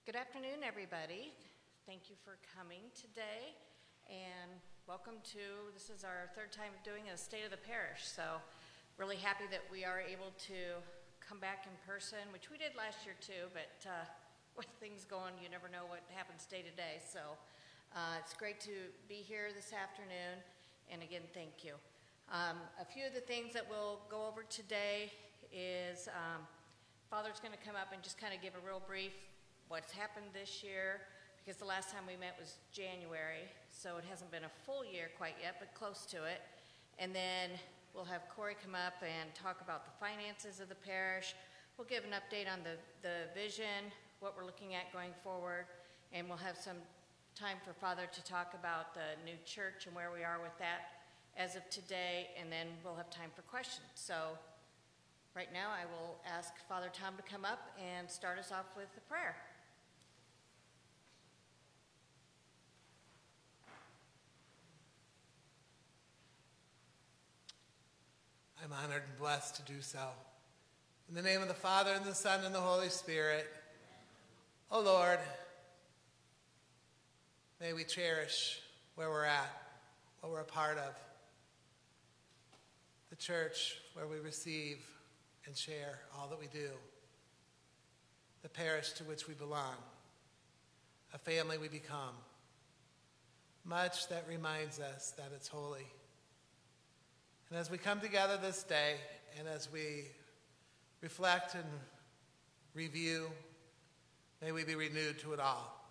Good afternoon, everybody. Thank you for coming today, and welcome to, this is our third time doing a State of the Parish, so really happy that we are able to come back in person, which we did last year too, but with things going, you never know what happens day to day, so it's great to be here this afternoon, and again, thank you. A few of the things that we'll go over today is Father's going to come up and just kind of give a real brief what's happened this year, because the last time we met was January, so it hasn't been a full year quite yet, but close to it. And then we'll have Corey come up and talk about the finances of the parish. We'll give an update on the vision, what we're looking at going forward, and we'll have some time for Father to talk about the new church and where we are with that as of today, and then we'll have time for questions. So right now I will ask Father Tom to come up and start us off with a prayer. I'm honored and blessed to do so. In the name of the Father, and the Son, and the Holy Spirit. O Lord, may we cherish where we're at, what we're a part of. The church where we receive and share all that we do. The parish to which we belong. A family we become. Much that reminds us that it's holy. And as we come together this day, and as we reflect and review, may we be renewed to it all.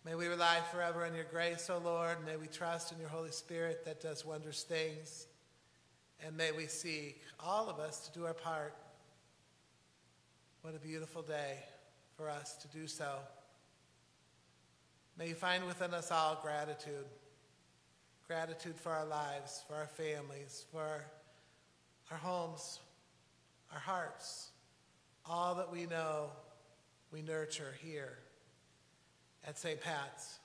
May we rely forever on your grace, O Lord. May we trust in your Holy Spirit that does wondrous things. And may we seek, all of us, to do our part. What a beautiful day for us to do so. May you find within us all gratitude. Gratitude for our lives, for our families, for our homes, our hearts, all that we know we nurture here at St. Pat's.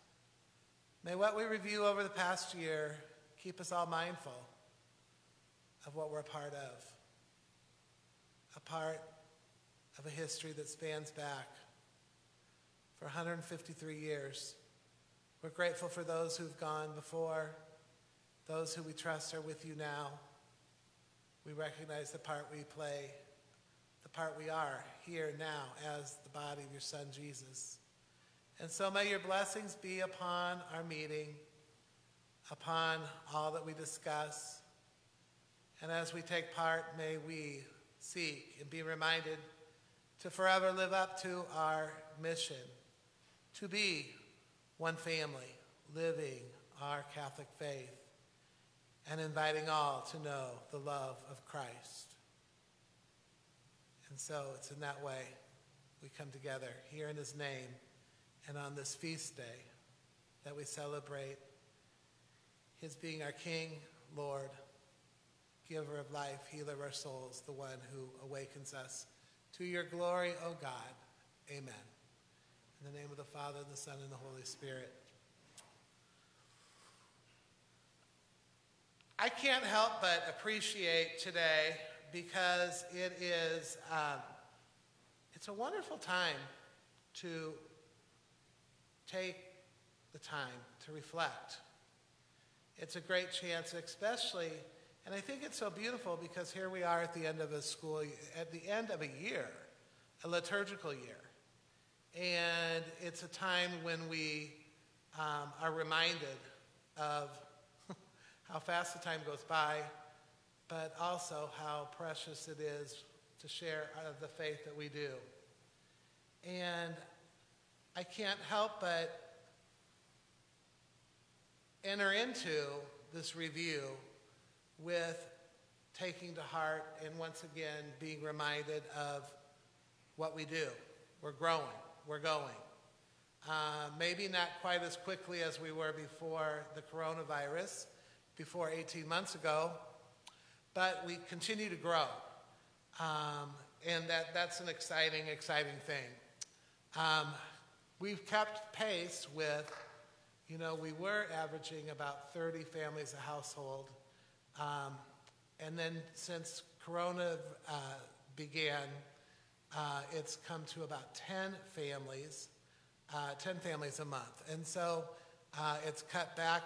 May what we review over the past year keep us all mindful of what we're a part of a history that spans back for 153 years. We're grateful for those who've gone before, those who we trust are with you now. We recognize the part we play, the part we are here now as the body of your Son, Jesus. And so may your blessings be upon our meeting, upon all that we discuss. And as we take part, may we seek and be reminded to forever live up to our mission, to be one family, living our Catholic faith, and inviting all to know the love of Christ. And so it's in that way we come together here in his name and on this feast day that we celebrate his being our King, Lord, giver of life, healer of our souls, the one who awakens us to your glory, O God. Amen. In the name of the Father, and the Son, and the Holy Spirit. I can't help but appreciate today, because it's a wonderful time to take the time to reflect. It's a great chance, especially, and I think it's so beautiful because here we are at the end of a year, a liturgical year. And it's a time when we are reminded of how fast the time goes by, but also how precious it is to share the faith that we do. And I can't help but enter into this review with taking to heart and once again being reminded of what we do. We're growing. We're going. Maybe not quite as quickly as we were before the coronavirus, before 18 months ago, but we continue to grow. And that's an exciting thing. We've kept pace with, we were averaging about 30 families a household. And then since Corona began, it's come to about 10 families a month. And so it's cut back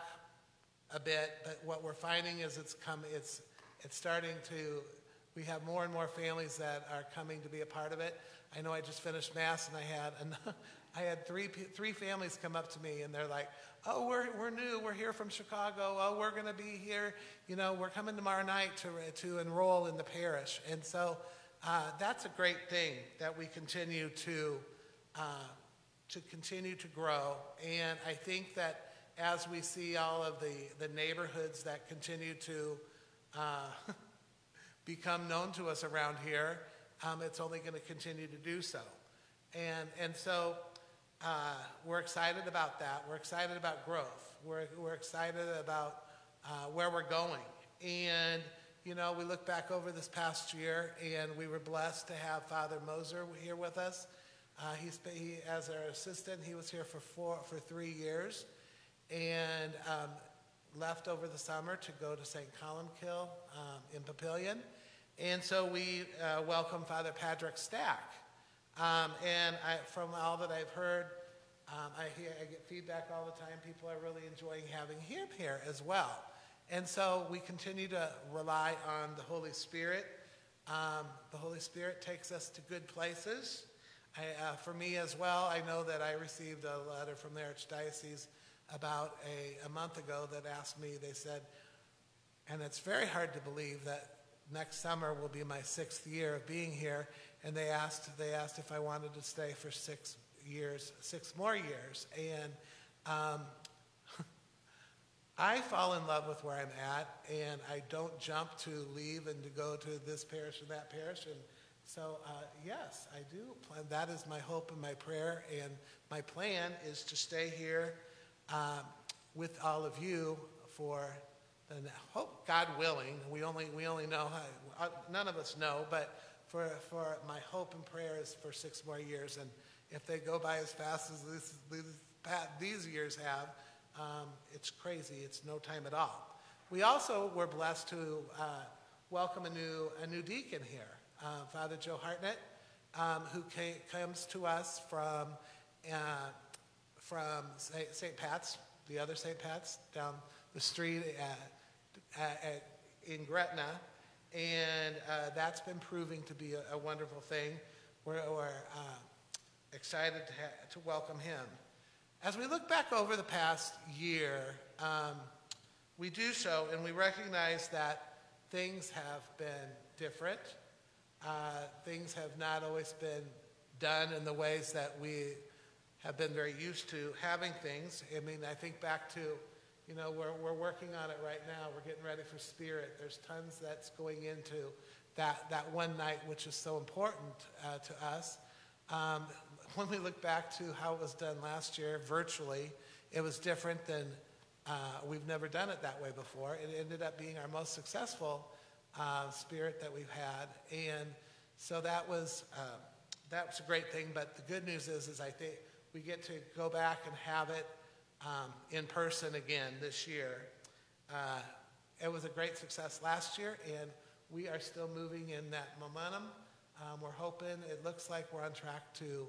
a bit, but what we're finding is it's starting to, we have more and more families that are coming to be a part of it. I know I just finished Mass, and I had three families come up to me, and they're like, oh, we're new, we're here from Chicago, oh, we're going to be here, we're coming tomorrow night to enroll in the parish. And so that's a great thing that we continue to grow. And I think that as we see all of the neighborhoods that continue to become known to us around here, it's only going to continue to do so. And so we're excited about that. We're excited about growth. We're excited about where we're going. And, we look back over this past year, and we were blessed to have Father Moser here with us. He as our assistant, he was here for 3 years, and left over the summer to go to St. Columkill in Papillion. And so we welcome Father Patrick Stack. And from all that I've heard, I get feedback all the time. People are really enjoying having him here as well. And so we continue to rely on the Holy Spirit. The Holy Spirit takes us to good places. For me as well, I know that I received a letter from the Archdiocese about a month ago that asked me, they said, and it's very hard to believe that next summer will be my 6th year of being here, and they asked if I wanted to stay for 6 more years. And I fall in love with where I'm at, and I don't jump to leave and to go to this parish and that parish. And so, yes, I do plan. That is my hope and my prayer, and my plan is to stay here with all of you for the hope, God willing. We only know how, none of us know, but for my hope and prayer is for 6 more years. And if they go by as fast as these years have, it's crazy. It's no time at all. We also were blessed to welcome a new deacon here, Father Joe Hartnett, who comes to us from St. Pat's, the other St. Pat's, down the street in Gretna, and that's been proving to be a wonderful thing. We're excited to welcome him. As we look back over the past year, we do so, and we recognize that things have been different. Things have not always been done in the ways that we have been very used to having things. I mean, I think back to, we're working on it right now. We're getting ready for Spirit. There's tons that's going into that one night, which is so important to us. When we look back to how it was done last year, virtually, it was different than, we've never done it that way before. It ended up being our most successful Spirit that we've had. And so that was a great thing. But the good news is I think we get to go back and have it in person again this year. It was a great success last year, and we are still moving in that momentum. We're hoping, it looks like we're on track to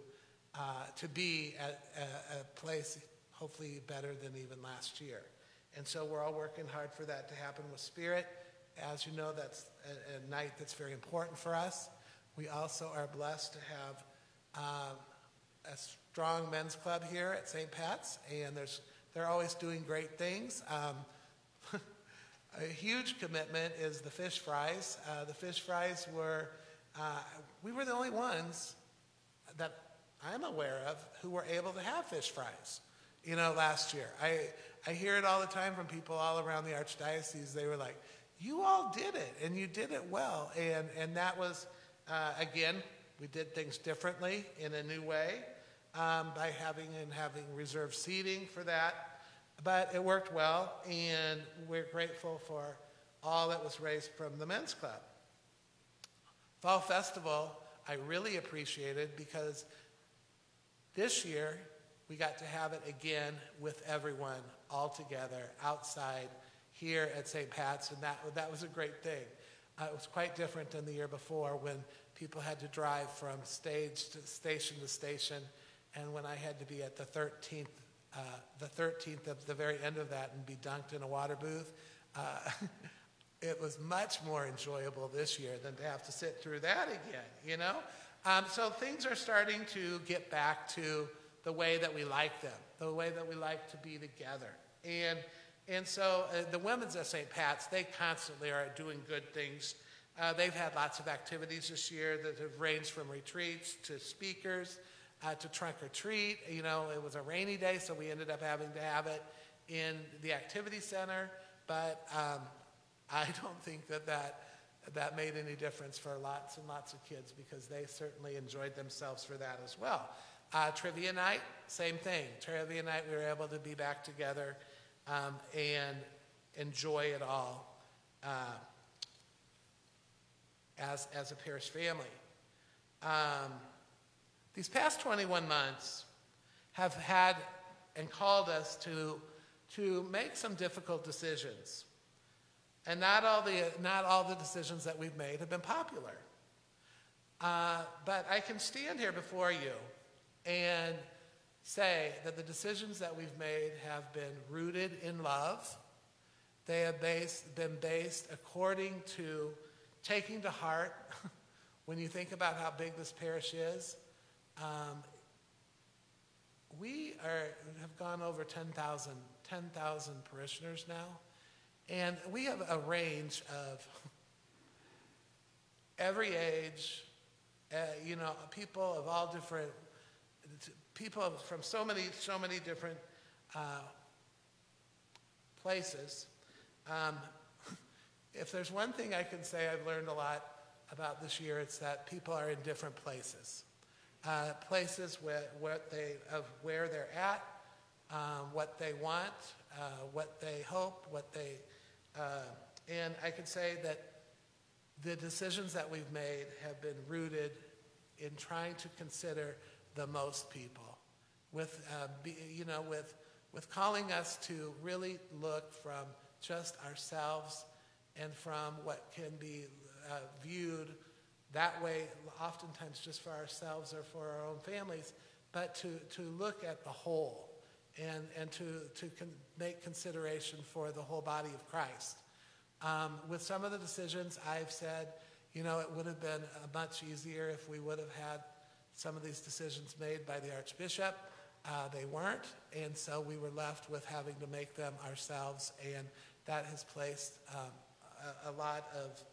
be at a place hopefully better than even last year. And so we're all working hard for that to happen with Spirit. As you know, that's a night that's very important for us. We also are blessed to have a strong men's club here at St. Pat's, and they're always doing great things. A huge commitment is the fish fries. The fish fries we were the only ones that I'm aware of who were able to have fish fries, last year. I hear it all the time from people all around the Archdiocese. They were like, you all did it, and you did it well. And that was, again, we did things differently in a new way by having reserved seating for that. But it worked well, and we're grateful for all that was raised from the men's club. Fall Festival, I really appreciated because this year we got to have it again with everyone all together outside here at St. Pat's, and that was a great thing. It was quite different than the year before when people had to drive from stage to station, and when I had to be at the 13th of the very end of that and be dunked in a water booth, it was much more enjoyable this year than to have to sit through that again, you know? So things are starting to get back to the way that we like them, the way that we like to be together. And so the women's at St. Pat's, they constantly are doing good things. They've had lots of activities this year that have ranged from retreats to speakers to trunk or treat. You know, it was a rainy day, so we ended up having to have it in the activity center. But I don't think that made any difference for lots and lots of kids, because they certainly enjoyed themselves for that as well. Trivia night, same thing. Trivia night, we were able to be back together and enjoy it all as a parish family. These past 21 months have had and called us to make some difficult decisions. And not all the decisions that we've made have been popular. But I can stand here before you and say that the decisions that we've made have been rooted in love. They have been based according to taking to heart, when you think about how big this parish is, we have gone over 10,000 parishioners now. And we have a range of every age, you know, people of all different, people from so many different places. If there's one thing I can say I've learned a lot about this year, it's that people are in different places. Places where they're at, what they want, what they hope, and I can say that the decisions that we've made have been rooted in trying to consider the most people, with calling us to really look from just ourselves and from what can be viewed that way, oftentimes just for ourselves or for our own families, but to look at the whole. And to make consideration for the whole body of Christ. With some of the decisions, I've said, you know, it would have been much easier if we would have had some of these decisions made by the Archbishop. They weren't, and so we were left with having to make them ourselves, and that has placed a lot of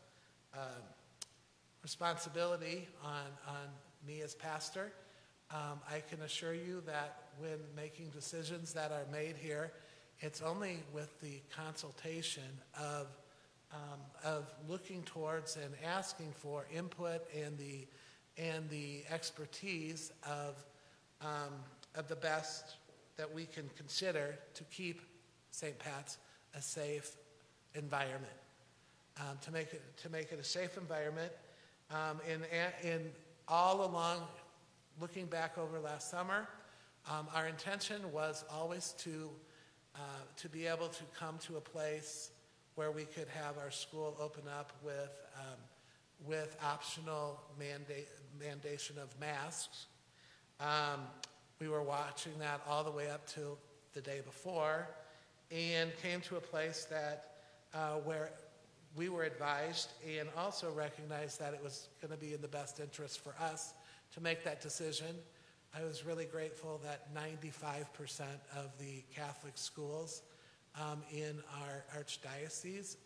responsibility on me as pastor. I can assure you that when making decisions that are made here, it's only with the consultation of looking towards and asking for input and the expertise of the best that we can consider to keep St. Pat's a safe environment. To make it a safe environment, in all along. Looking back over last summer, our intention was always to be able to come to a place where we could have our school open up with optional mandation of masks. We were watching that all the way up to the day before, and came to a place that where we were advised and also recognized that it was going to be in the best interest for us to make that decision. I was really grateful that 95% of the Catholic schools in our archdiocese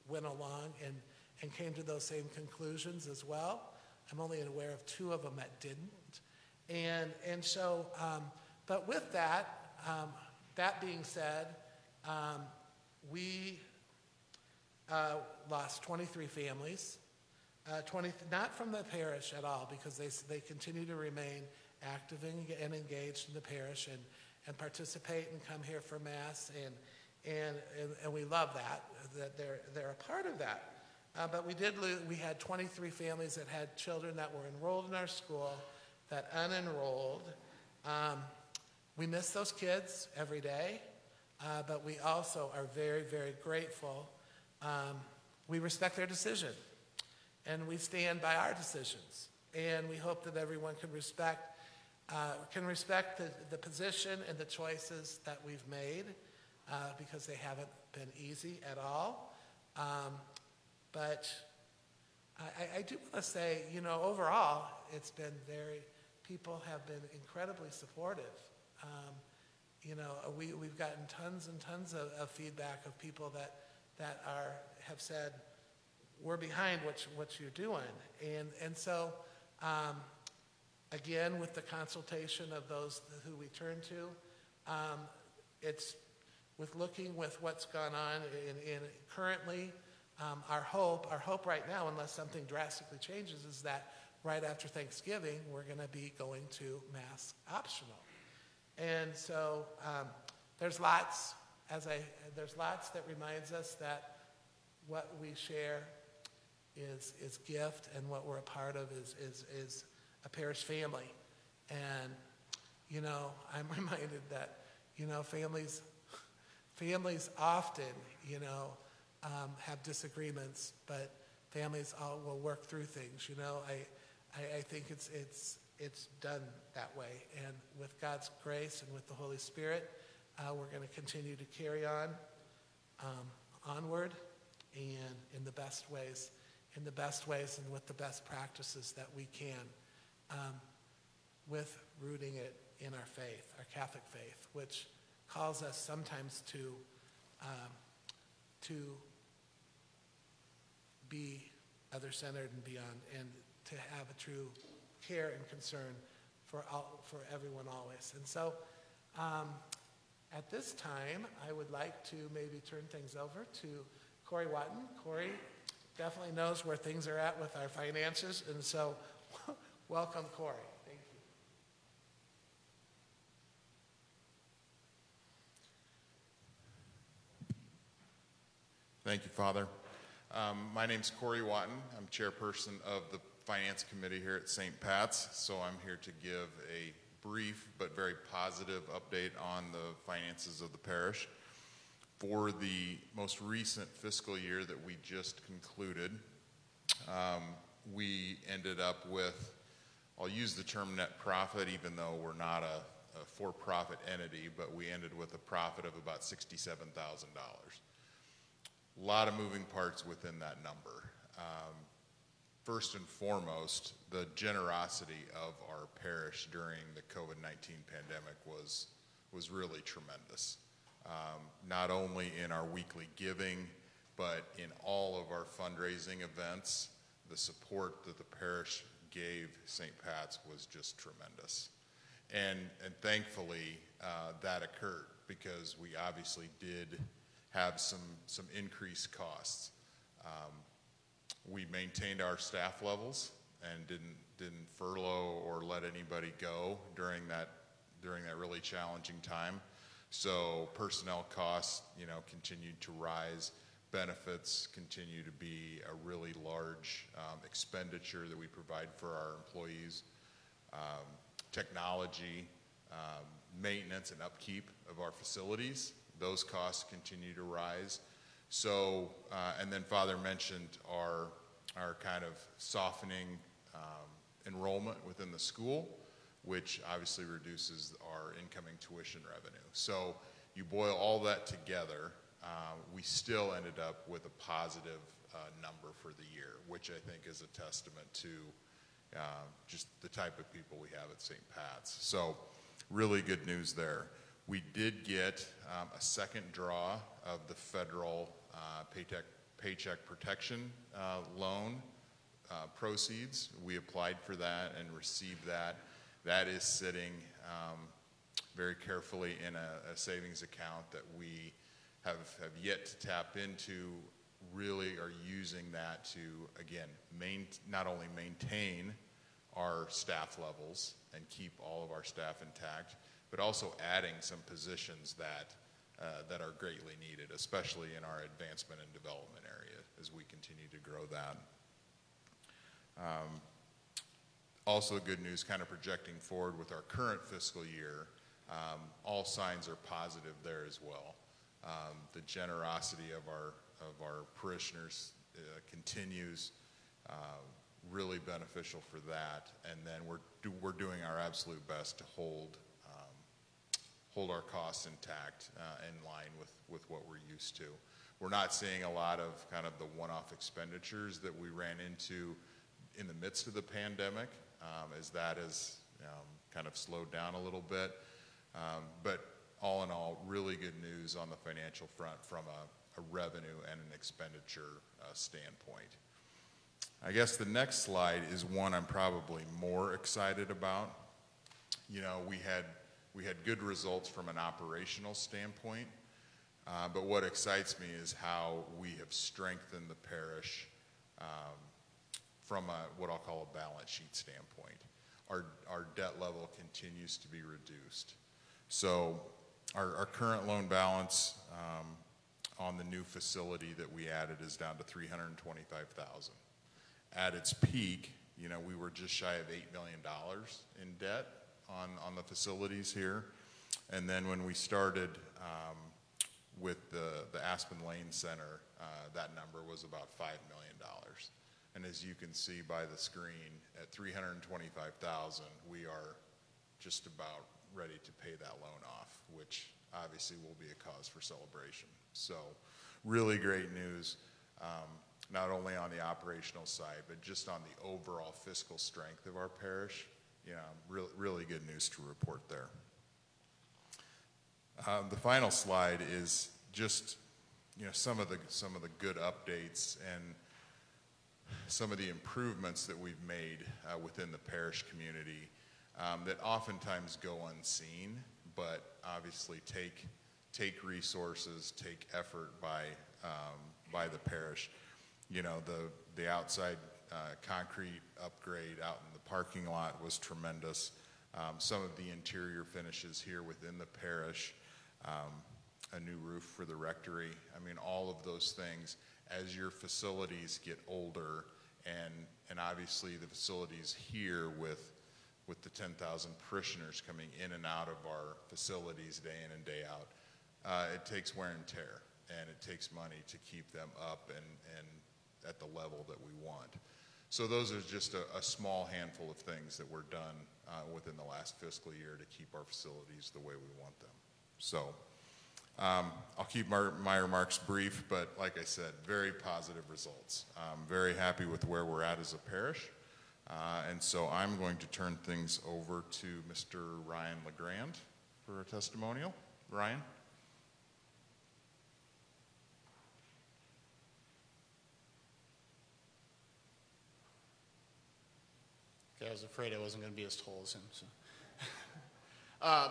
went along and came to those same conclusions as well. I'm only aware of 2 of them that didn't. And so, but with that, that being said, we lost 23 families. 20, not from the parish at all, because they continue to remain active and engaged in the parish and participate and come here for Mass, and we love that they're a part of that. But we had 23 families that had children that were enrolled in our school that unenrolled. We miss those kids every day, but we also are very, very grateful. We respect their decision. And we stand by our decisions. and we hope that everyone can respect the position and the choices that we've made, because they haven't been easy at all. But I do want to say, overall, people have been incredibly supportive. We've gotten tons and tons of feedback of people that have said, we're behind what you're doing. And so, again, with the consultation of those who we turn to, it's with looking with what's gone on in currently, our hope right now, unless something drastically changes, is that right after Thanksgiving, we're going to be going to mask optional. And so there's lots that reminds us that what we share is gift, and what we're a part of is a parish family. And I'm reminded that families often have disagreements, but families all will work through things. I think it's done that way, and with God's grace and with the Holy Spirit, we're going to continue to carry on onward, and in the best ways and with the best practices that we can, with rooting it in our faith, our Catholic faith, which calls us sometimes to be other-centered and beyond, and to have a true care and concern for everyone always. And so at this time, I would like to maybe turn things over to Corey Watten. Corey definitely knows where things are at with our finances, and so welcome, Corey. Thank you. Thank you, Father. My name's Corey Watten. I'm chairperson of the Finance Committee here at St. Pat's, so I'm here to give a brief but very positive update on the finances of the parish. For the most recent fiscal year that we just concluded, we ended up with, I'll use the term net profit, even though we're not a for-profit entity, but we ended with a profit of about $67,000. A lot of moving parts within that number. First and foremost, the generosity of our parish during the COVID-19 pandemic was really tremendous. Not only in our weekly giving, but in all of our fundraising events, the support that the parish gave St. Pat's was just tremendous. And thankfully, that occurred, because we obviously did have some increased costs. We maintained our staff levels and didn't furlough or let anybody go during that really challenging time. So personnel costs, continued to rise. Benefits continue to be a really large expenditure that we provide for our employees. Technology, maintenance and upkeep of our facilities, those costs continue to rise. So, and then Father mentioned our kind of softening enrollment within the school, which obviously reduces our incoming tuition revenue. So you boil all that together, we still ended up with a positive number for the year, which I think is a testament to just the type of people we have at St. Pat's. So really good news there. We did get a second draw of the federal Paycheck Protection loan proceeds. We applied for that and received that. That is sitting very carefully in a savings account that we have yet to tap into. Really are using that to, again, not only maintain our staff levels and keep all of our staff intact, but also adding some positions that are greatly needed, especially in our advancement and development area as we continue to grow that. Also good news, kind of projecting forward with our current fiscal year, all signs are positive there as well. The generosity of our parishioners continues. really beneficial for that. And then we're doing our absolute best to hold our costs intact in line with what we're used to. We're not seeing a lot of kind of the one-off expenditures that we ran into in the midst of the pandemic, as that has kind of slowed down a little bit. But all in all, really good news on the financial front from a revenue and an expenditure standpoint. I guess the next slide is one I'm probably more excited about. You know, we had good results from an operational standpoint, but what excites me is how we have strengthened the parish from what I'll call a balance sheet standpoint. Our debt level continues to be reduced. So our current loan balance on the new facility that we added is down to $325,000. At its peak, you know, we were just shy of $8 million in debt on the facilities here. And then when we started with the Aspen Lane Center, that number was about $5 million. And as you can see by the screen, at $325,000, we are just about ready to pay that loan off, which obviously will be a cause for celebration. So really great news, not only on the operational side, but just on the overall fiscal strength of our parish. You know, really good news to report there. The final slide is just, you know, some of the good updates and some of the improvements that we've made within the parish community that oftentimes go unseen, but obviously take resources, take effort by the parish. You know, the outside concrete upgrade out in the parking lot was tremendous. Some of the interior finishes here within the parish, a new roof for the rectory. I mean, all of those things, as your facilities get older, and obviously the facilities here with the 10,000 parishioners coming in and out of our facilities day in and day out, it takes wear and tear, and it takes money to keep them up and at the level that we want. So those are just a small handful of things that were done within the last fiscal year to keep our facilities the way we want them. So I'll keep my remarks brief, but like I said, very positive results. I'm very happy with where we're at as a parish. And so I'm going to turn things over to Mr. Ryan Legrand for a testimonial. Ryan? Okay, I was afraid I wasn't going to be as tall as him. So.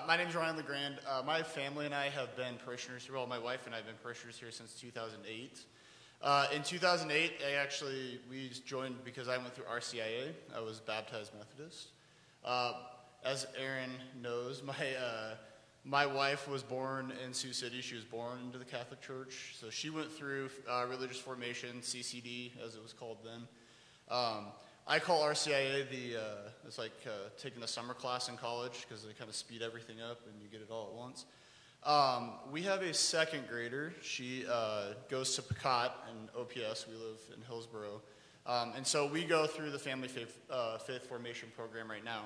My name is Ryan Legrand. My family and I have been parishioners here. Well, my wife and I have been parishioners here since 2008. In 2008, we joined because I went through RCIA. I was baptized Methodist. As Aaron knows, my wife was born in Sioux City. She was born into the Catholic Church. So she went through religious formation, CCD, as it was called then. I call RCIA it's like taking a summer class in college because they kind of speed everything up and you get it all at once. We have a second grader. She goes to Pecot and OPS. We live in Hillsboro. And so we go through the family faith formation program right now.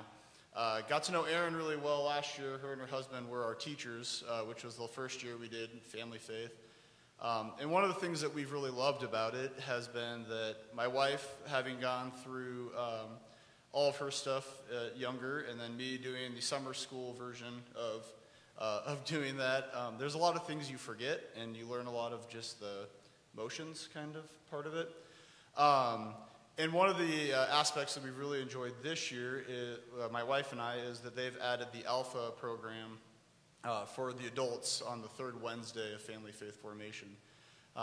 Got to know Erin really well last year. Her and her husband were our teachers, which was the first year we did family faith. And one of the things that we've really loved about it has been that my wife, having gone through all of her stuff younger, and then me doing the summer school version of doing that, there's a lot of things you forget, and you learn a lot of just the motions kind of part of it. And one of the aspects that we've really enjoyed this year, my wife and I, is that they've added the Alpha program for the adults on the third Wednesday of family faith formation.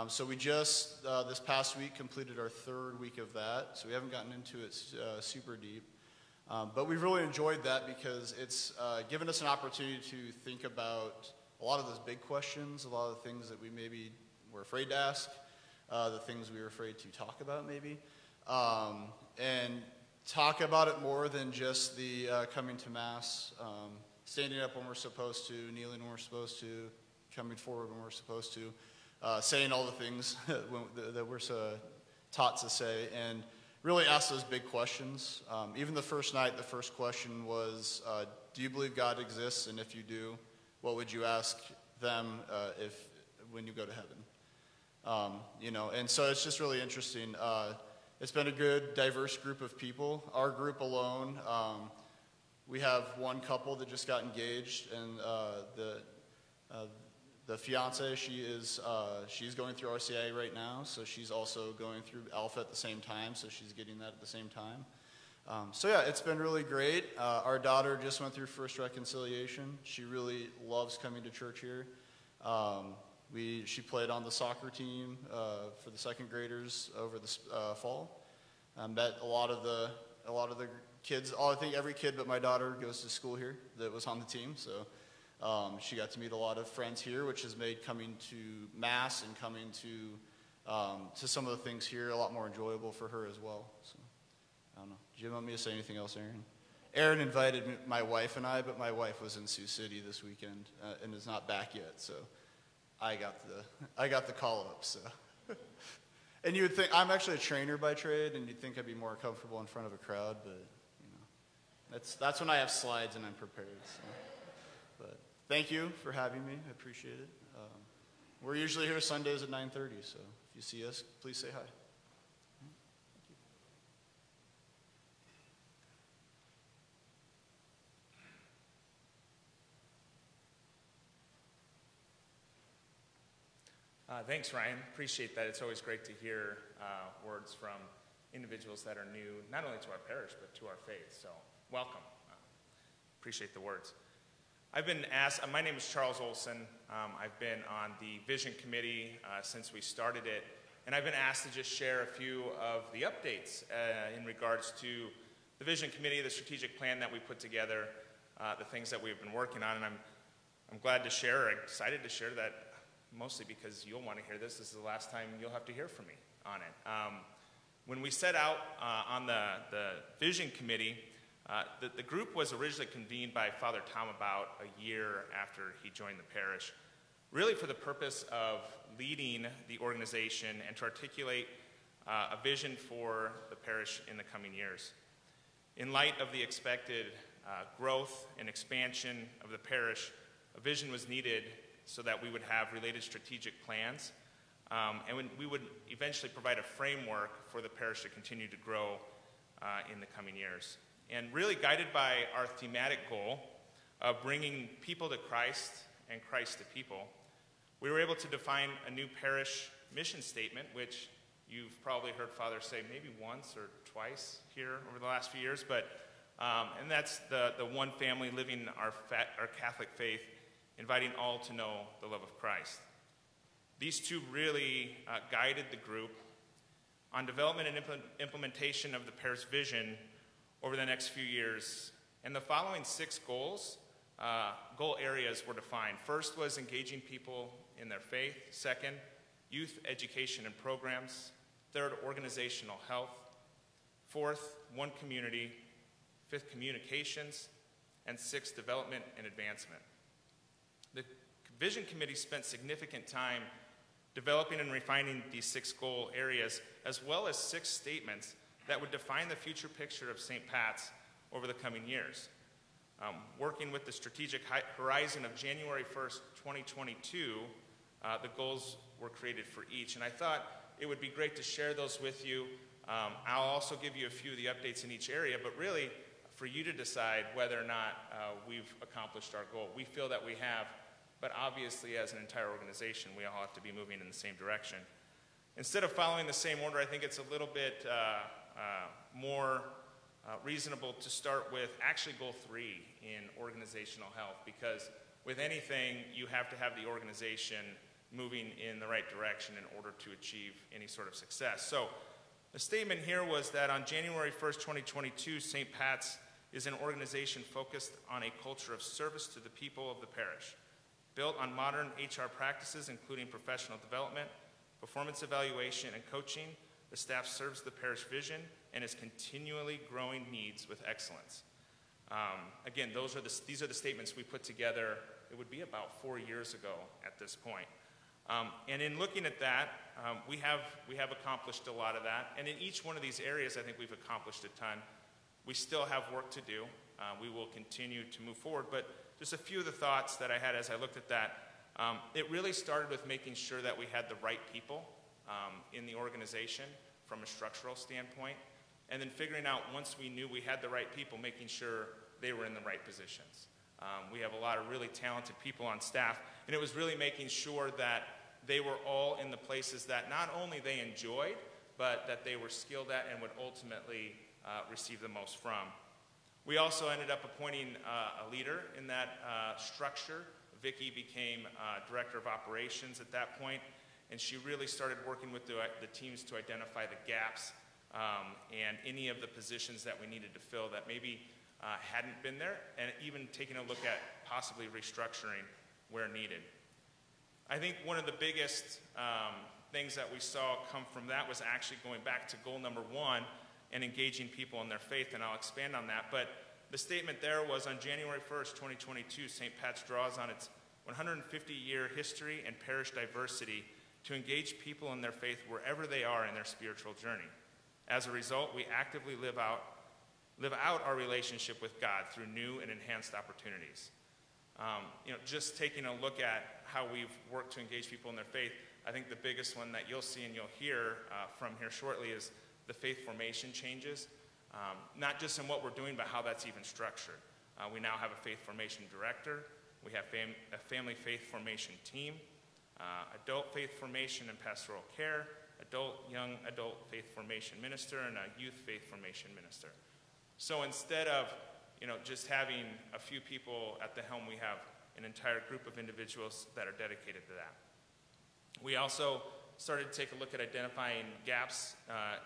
So we just, this past week, completed our third week of that, so we haven't gotten into it super deep. But we've really enjoyed that because it's given us an opportunity to think about a lot of those big questions, a lot of the things that we maybe were afraid to ask, the things we were afraid to talk about maybe, and talk about it more than just the coming to Mass, standing up when we're supposed to, kneeling when we're supposed to, coming forward when we're supposed to, saying all the things that we're so taught to say, and really ask those big questions. Even the first night, the first question was, do you believe God exists? And if you do, what would you ask them when you go to heaven? And so it's just really interesting. It's been a good, diverse group of people. Our group alone, we have one couple that just got engaged, and the fiance, she's going through RCIA right now, so she's also going through Alpha at the same time, so she's getting that at the same time. So yeah, it's been really great. Our daughter just went through First Reconciliation. She really loves coming to church here. She played on the soccer team for the second graders over the fall. Met a lot of the kids. I think every kid but my daughter goes to school here that was on the team. So she got to meet a lot of friends here, which has made coming to Mass and coming to some of the things here a lot more enjoyable for her as well. So I don't know. Do you want me to say anything else, Aaron? Aaron invited my wife and I, but my wife was in Sioux City this weekend and is not back yet. So I got the call up. So, and you would think I'm actually a trainer by trade, and you'd think I'd be more comfortable in front of a crowd, but that's when I have slides and I'm prepared. So. But thank you for having me. I appreciate it. We're usually here Sundays at 9:30, so if you see us, please say hi. Thanks, Ryan. Appreciate that. It's always great to hear words from individuals that are new, not only to our parish, but to our faith. So welcome. Appreciate the words. I've been asked, my name is Charles Olson. I've been on the Vision Committee since we started it, and I've been asked to just share a few of the updates in regards to the Vision Committee, the strategic plan that we put together, the things that we've been working on, and I'm glad to share, excited to share that, mostly because you'll want to hear this. This is the last time you'll have to hear from me on it. When we set out on the Vision Committee, the group was originally convened by Father Tom about a year after he joined the parish, really for the purpose of leading the organization and to articulate a vision for the parish in the coming years. In light of the expected growth and expansion of the parish, a vision was needed so that we would have related strategic plans, and we would eventually provide a framework for the parish to continue to grow in the coming years. And really guided by our thematic goal of bringing people to Christ and Christ to people, we were able to define a new parish mission statement, which you've probably heard Father say maybe once or twice here over the last few years, but and that's the one family living our Catholic faith, inviting all to know the love of Christ. These two really guided the group on development and implementation of the parish vision over the next few years. And the following 6 goal areas were defined. First was engaging people in their faith. Second, youth education and programs. Third, organizational health. Fourth, one community. Fifth, communications. And sixth, development and advancement. The Vision Committee spent significant time developing and refining these 6 goal areas, as well as 6 statements that would define the future picture of St. Pat's over the coming years. Working with the strategic horizon of January 1st, 2022, the goals were created for each. And I thought it would be great to share those with you. I'll also give you a few of the updates in each area, but really for you to decide whether or not we've accomplished our goal. We feel that we have, but obviously as an entire organization, we all have to be moving in the same direction. Instead of following the same order, I think it's a little bit more reasonable to start with actually goal 3 in organizational health, because with anything, you have to have the organization moving in the right direction in order to achieve any sort of success. So the statement here was that on January 1st, 2022, St. Pat's is an organization focused on a culture of service to the people of the parish, built on modern HR practices, including professional development, performance evaluation, and coaching. The staff serves the parish vision and is continually growing needs with excellence. Again, these are the statements we put together. It would be about 4 years ago at this point. And in looking at that, we have accomplished a lot of that. And in each one of these areas, I think we've accomplished a ton. We still have work to do. We will continue to move forward. But just a few of the thoughts that I had as I looked at that. It really started with making sure that we had the right people in the organization from a structural standpoint. And then figuring out, once we knew we had the right people, making sure they were in the right positions. We have a lot of really talented people on staff, and it was really making sure that they were all in the places that not only they enjoyed, but that they were skilled at and would ultimately receive the most from. We also ended up appointing a leader in that structure. Vicki became Director of Operations at that point, and she really started working with the teams to identify the gaps and any of the positions that we needed to fill that maybe hadn't been there, and even taking a look at possibly restructuring where needed. I think one of the biggest things that we saw come from that was actually going back to goal number 1 and engaging people in their faith, and I'll expand on that. But the statement there was, on January 1st, 2022, St. Pat's draws on its 150-year history and parish diversity to engage people in their faith wherever they are in their spiritual journey. As a result, we actively live out our relationship with God through new and enhanced opportunities. Just taking a look at how we've worked to engage people in their faith, I think the biggest one that you'll see and you'll hear from here shortly is the faith formation changes, not just in what we're doing, but how that's even structured. We now have a faith formation director. We have a family faith formation team, adult faith formation and pastoral care, young adult faith formation minister, and a youth faith formation minister. So instead of just having a few people at the helm, we have an entire group of individuals that are dedicated to that. We also started to take a look at identifying gaps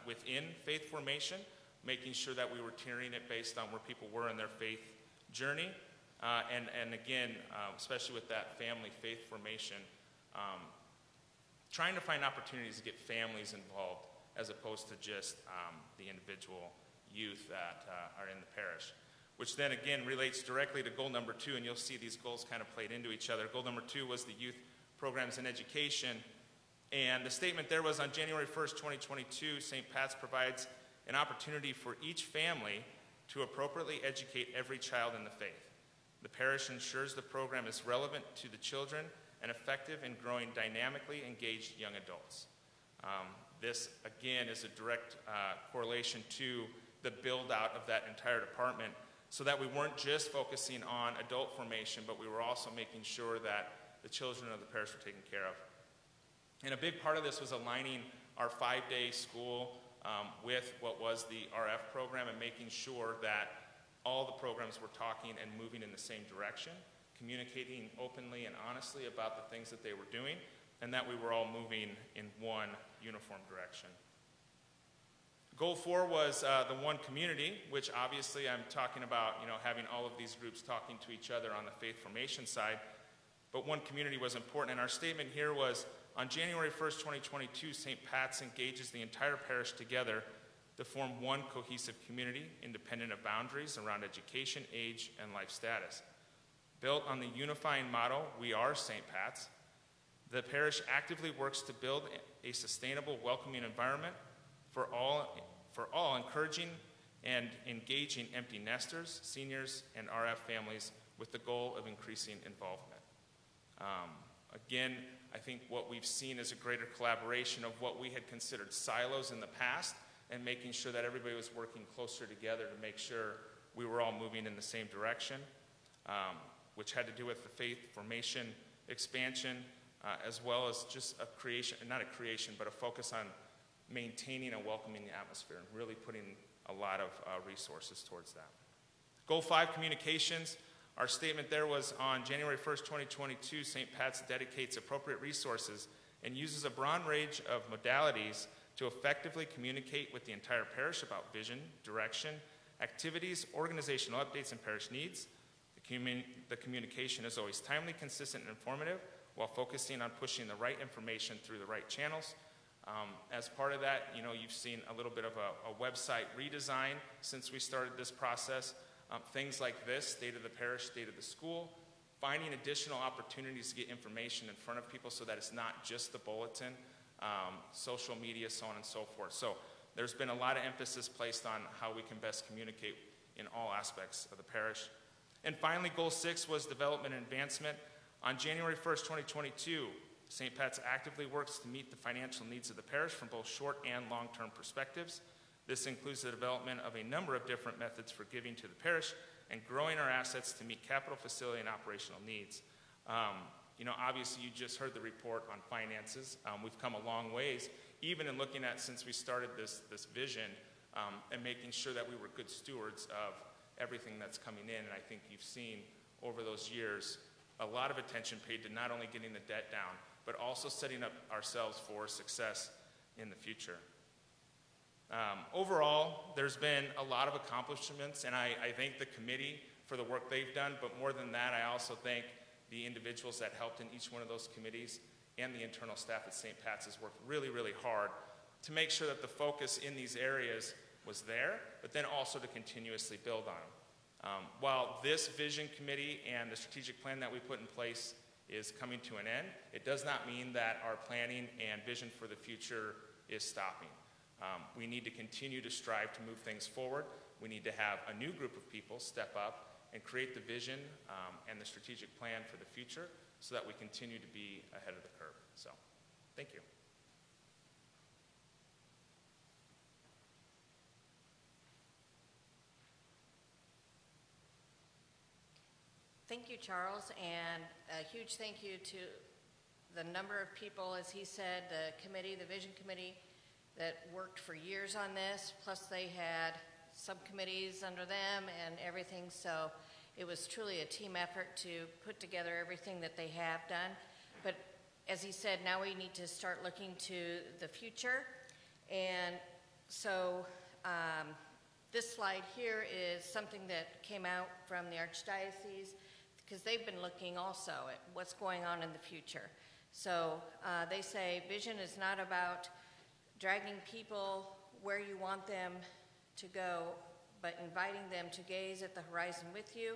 within faith formation, making sure that we were tiering it based on where people were in their faith journey. And again, especially with that family faith formation, trying to find opportunities to get families involved as opposed to just the individual youth that are in the parish, which then again relates directly to goal number 2, and you'll see these goals kind of played into each other. Goal number 2 was the youth programs and education, and the statement there was, on January 1st, 2022, St. Pat's provides an opportunity for each family to appropriately educate every child in the faith. The parish ensures the program is relevant to the children and effective in growing dynamically engaged young adults. This, again, is a direct correlation to the build-out of that entire department, so that we weren't just focusing on adult formation, but we were also making sure that the children of the parish were taken care of. And a big part of this was aligning our 5-day school with what was the RF program, and making sure that all the programs were talking and moving in the same direction, communicating openly and honestly about the things that they were doing, and that we were all moving in one uniform direction. Goal 4 was the one community, which obviously I'm talking about, having all of these groups talking to each other on the faith formation side. But one community was important, and our statement here was, on January 1st, 2022, St. Pat's engages the entire parish together to form one cohesive community, independent of boundaries around education, age, and life status. Built on the unifying motto, "We are St. Pat's," the parish actively works to build a sustainable, welcoming environment for all, encouraging and engaging empty nesters, seniors, and RF families with the goal of increasing involvement. Again, I think what we've seen is a greater collaboration of what we had considered silos in the past, and making sure that everybody was working closer together to make sure we were all moving in the same direction, which had to do with the faith formation expansion, as well as just a focus on maintaining and welcoming the atmosphere, and really putting a lot of resources towards that. Goal 5, communications. Our statement there was, on January 1st, 2022, St. Pat's dedicates appropriate resources and uses a broad range of modalities to effectively communicate with the entire parish about vision, direction, activities, organizational updates, and parish needs. The communication is always timely, consistent, and informative, while focusing on pushing the right information through the right channels. As part of that, you've seen a little bit of a website redesign since we started this process. Things like this, state of the parish, state of the school, finding additional opportunities to get information in front of people so that it's not just the bulletin, social media, so on and so forth. So there's been a lot of emphasis placed on how we can best communicate in all aspects of the parish. And finally, goal 6 was development and advancement. On January 1st, 2022, St. Pat's actively works to meet the financial needs of the parish from both short and long-term perspectives. This includes the development of a number of different methods for giving to the parish and growing our assets to meet capital, facility, and operational needs. Obviously you just heard the report on finances. We've come a long ways, even in looking at since we started this vision and making sure that we were good stewards of everything that's coming in. And I think you've seen over those years a lot of attention paid to not only getting the debt down, but also setting up ourselves for success in the future. Overall, there's been a lot of accomplishments, and I thank the committee for the work they've done, but more than that, I also thank the individuals that helped in each one of those committees, and the internal staff at St. Pat's has worked really, really hard to make sure that the focus in these areas was there, but then also to continuously build on them. While this vision committee and the strategic plan that we put in place is coming to an end, it does not mean that our planning and vision for the future is stopping. We need to continue to strive to move things forward. We need to have a new group of people step up and create the vision and the strategic plan for the future so that we continue to be ahead of the curve. So, thank you. Thank you, Charles, and a huge thank you to the number of people, as he said, the committee, the vision committee, that worked for years on this, plus they had subcommittees under them and everything, so it was truly a team effort to put together everything that they have done. But as he said, now we need to start looking to the future, and so this slide here is something that came out from the Archdiocese, because they've been looking also at what's going on in the future. So they say vision is not about dragging people where you want them to go, but inviting them to gaze at the horizon with you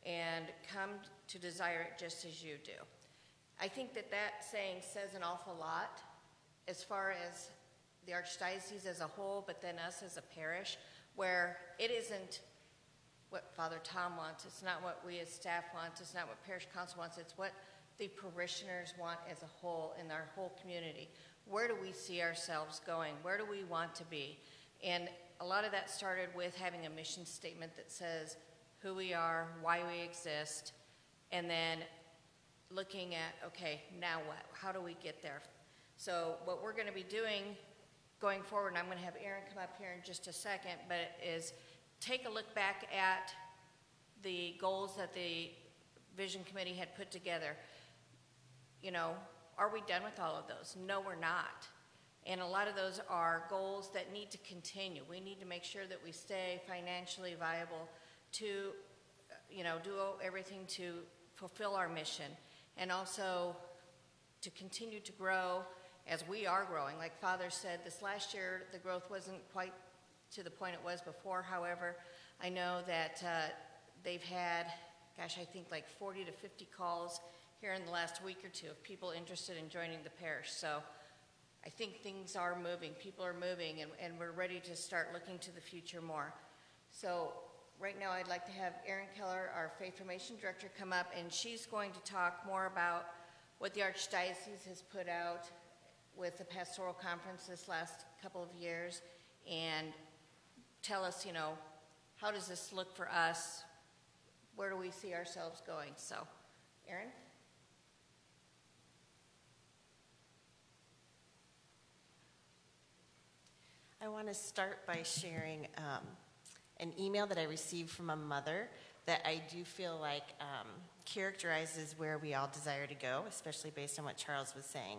and come to desire it just as you do. I think that that saying says an awful lot as far as the Archdiocese as a whole, but then us as a parish, where it isn't what Father Tom wants, it's not what we as staff want, it's not what Parish Council wants, it's what the parishioners want as a whole in our whole community. Where do we see ourselves going? Where do we want to be? And a lot of that started with having a mission statement that says who we are, why we exist, and then looking at, okay, now what? How do we get there? So what we're going to be doing going forward, and I'm going to have Aaron come up here in just a second, but is take a look back at the goals that the Vision Committee had put together. You know, are we done with all of those? No, we're not. And a lot of those are goals that need to continue. We need to make sure that we stay financially viable to, you know, do everything to fulfill our mission, and also to continue to grow as we are growing. Like Father said, this last year the growth wasn't quite to the point it was before. However, I know that they've had, gosh, I think like 40 to 50 calls here in the last week or two of people interested in joining the parish. So I think things are moving, people are moving, and we're ready to start looking to the future more. So right now I'd like to have Erin Keller, our Faith Formation Director, come up, and she's going to talk more about what the Archdiocese has put out with the Pastoral Conference this last couple of years, and tell us, you know, how does this look for us? Where do we see ourselves going? So, Erin? I want to start by sharing an email that I received from a mother that I do feel like characterizes where we all desire to go, especially based on what Charles was saying.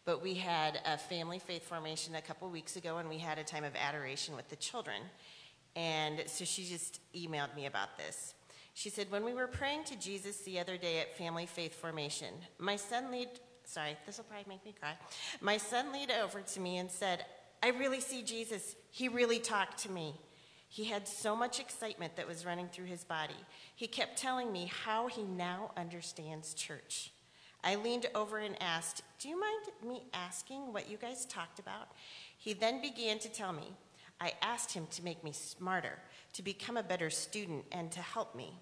But we had a family faith formation a couple weeks ago, and we had a time of adoration with the children. And so she just emailed me about this. She said, when we were praying to Jesus the other day at family faith formation, my son leaned over to me and said, I really see Jesus. He really talked to me. He had so much excitement that was running through his body. He kept telling me how he now understands church. I leaned over and asked, "Do you mind me asking what you guys talked about?" He then began to tell me. I asked him to make me smarter, to become a better student, and to help me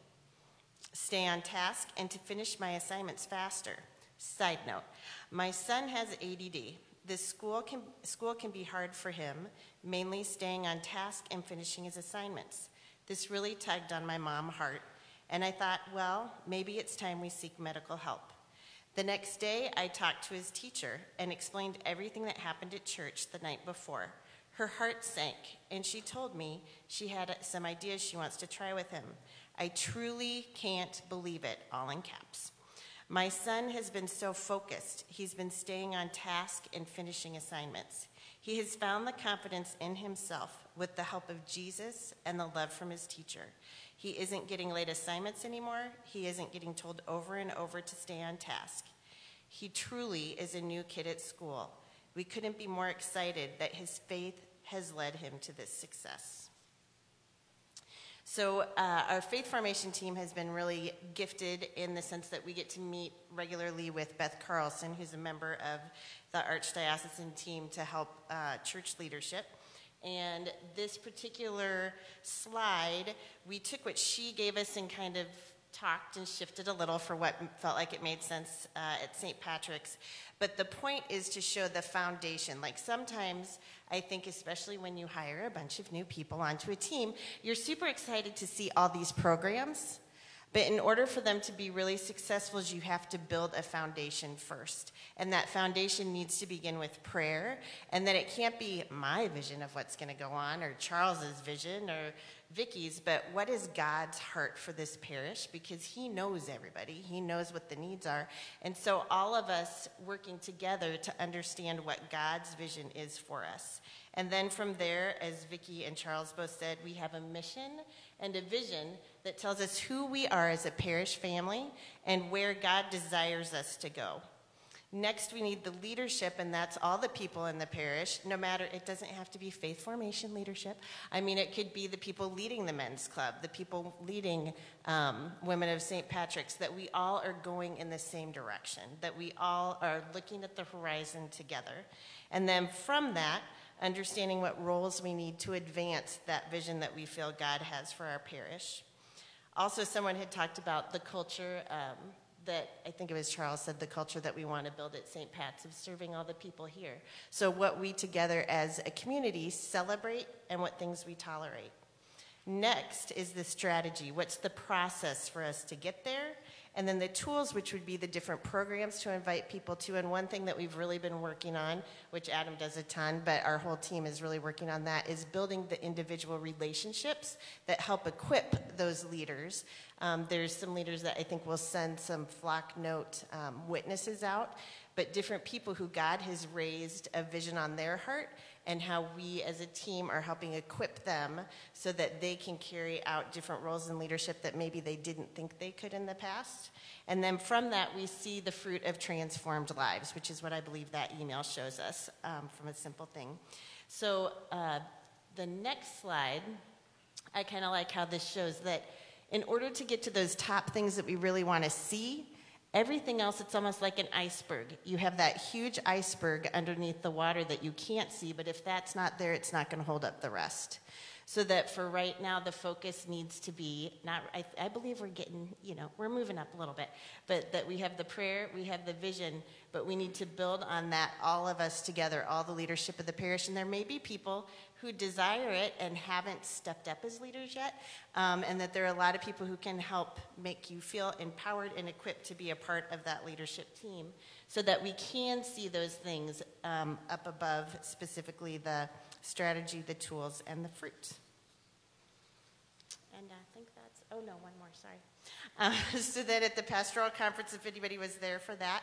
stay on task and to finish my assignments faster. Side note, my son has ADD. This school can be hard for him, mainly staying on task and finishing his assignments. This really tugged on my mom heart, and I thought, well, maybe it's time we seek medical help. The next day, I talked to his teacher and explained everything that happened at church the night before. Her heart sank, and she told me she had some ideas she wants to try with him. I truly can't believe it, all in caps. My son has been so focused. He's been staying on task and finishing assignments. He has found the confidence in himself with the help of Jesus and the love from his teacher. He isn't getting late assignments anymore. He isn't getting told over and over to stay on task. He truly is a new kid at school. We couldn't be more excited that his faith has led him to this success. So our faith formation team has been really gifted in the sense that we get to meet regularly with Beth Carlson, who's a member of the Archdiocesan team to help church leadership. And this particular slide, we took what she gave us and kind of talked and shifted a little for what felt like it made sense at St. Patrick's. But the point is to show the foundation. Like sometimes I think, especially when you hire a bunch of new people onto a team, you're super excited to see all these programs. But in order for them to be really successful, you have to build a foundation first. And that foundation needs to begin with prayer. And then it can't be my vision of what's going to go on, or Charles's vision, or Vicky's, but what is God's heart for this parish? Because he knows everybody. He knows what the needs are. And so all of us working together to understand what God's vision is for us. And then from there, as Vicky and Charles both said, we have a mission and a vision that tells us who we are as a parish family and where God desires us to go. Next, we need the leadership, and that's all the people in the parish, no matter, it doesn't have to be faith formation leadership. I mean, it could be the people leading the men's club, the people leading Women of St. Patrick's, that we all are going in the same direction, that we all are looking at the horizon together. And then from that, understanding what roles we need to advance that vision that we feel God has for our parish. Also, someone had talked about the culture that, I think it was Charles said, the culture that we want to build at St. Pat's of serving all the people here. So what we together as a community celebrate and what things we tolerate. Next is the strategy. What's the process for us to get there? And then the tools, which would be the different programs to invite people to. And one thing that we've really been working on, which Adam does a ton, but our whole team is really working on that, is building the individual relationships that help equip those leaders. There's some leaders that I think will send some flock note witnesses out, but different people who God has raised a vision on their heart, and how we as a team are helping equip them so that they can carry out different roles in leadership that maybe they didn't think they could in the past. And then from that, we see the fruit of transformed lives, which is what I believe that email shows us from a simple thing. So the next slide, I kind of like how this shows that in order to get to those top things that we really want to see, everything else, it's almost like an iceberg. You have that huge iceberg underneath the water that you can't see, but if that's not there, it's not going to hold up the rest. So that for right now, the focus needs to be, I believe we're getting, we're moving up a little bit, but that we have the prayer, we have the vision, but we need to build on that, all of us together, all the leadership of the parish. And there may be people who desire it and haven't stepped up as leaders yet, and that there are a lot of people who can help make you feel empowered and equipped to be a part of that leadership team so that we can see those things up above, specifically the strategy, the tools, and the fruit. And I think that's, oh no, one more, sorry. So that at the Pastoral Conference, if anybody was there for that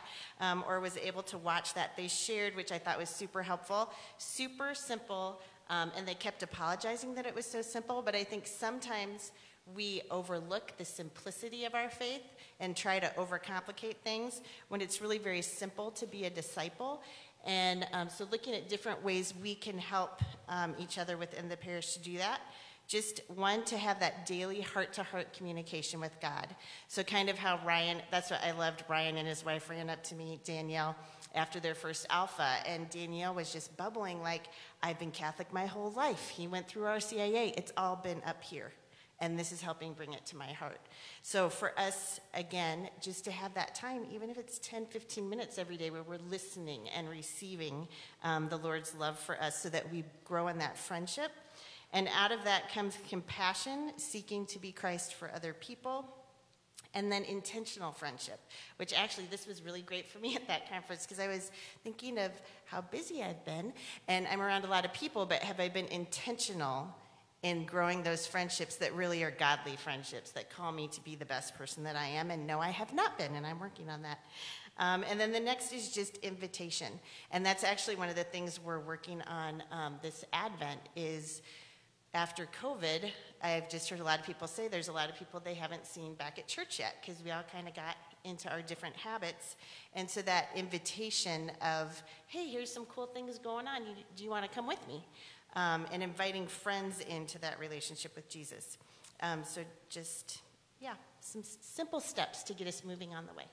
or was able to watch that, they shared, which I thought was super helpful, super simple, and they kept apologizing that it was so simple, but I think sometimes we overlook the simplicity of our faith and try to overcomplicate things when it's really very simple to be a disciple. And so looking at different ways we can help each other within the parish to do that. Just one, to have that daily heart-to-heart communication with God. So kind of how Ryan, that's what I loved, Ryan and his wife ran up to me, Danielle, after their first Alpha, and Danielle was just bubbling like, I've been Catholic my whole life. He went through RCIA. It's all been up here, and this is helping bring it to my heart. So for us, again, just to have that time, even if it's 10, 15 minutes every day where we're listening and receiving the Lord's love for us so that we grow in that friendship. And out of that comes compassion, seeking to be Christ for other people, and then intentional friendship, which actually this was really great for me at that conference because I was thinking of how busy I've been, and I'm around a lot of people, but have I been intentional in growing those friendships that really are godly friendships that call me to be the best person that I am? And no, I have not been, and I'm working on that. And then the next is just invitation, and that's actually one of the things we're working on this Advent is after COVID, I've just heard a lot of people say there's a lot of people they haven't seen back at church yet because we all kind of got into our different habits. And so that invitation of, hey, here's some cool things going on. Do you want to come with me? And inviting friends into that relationship with Jesus. So just, yeah, some simple steps to get us moving on the way.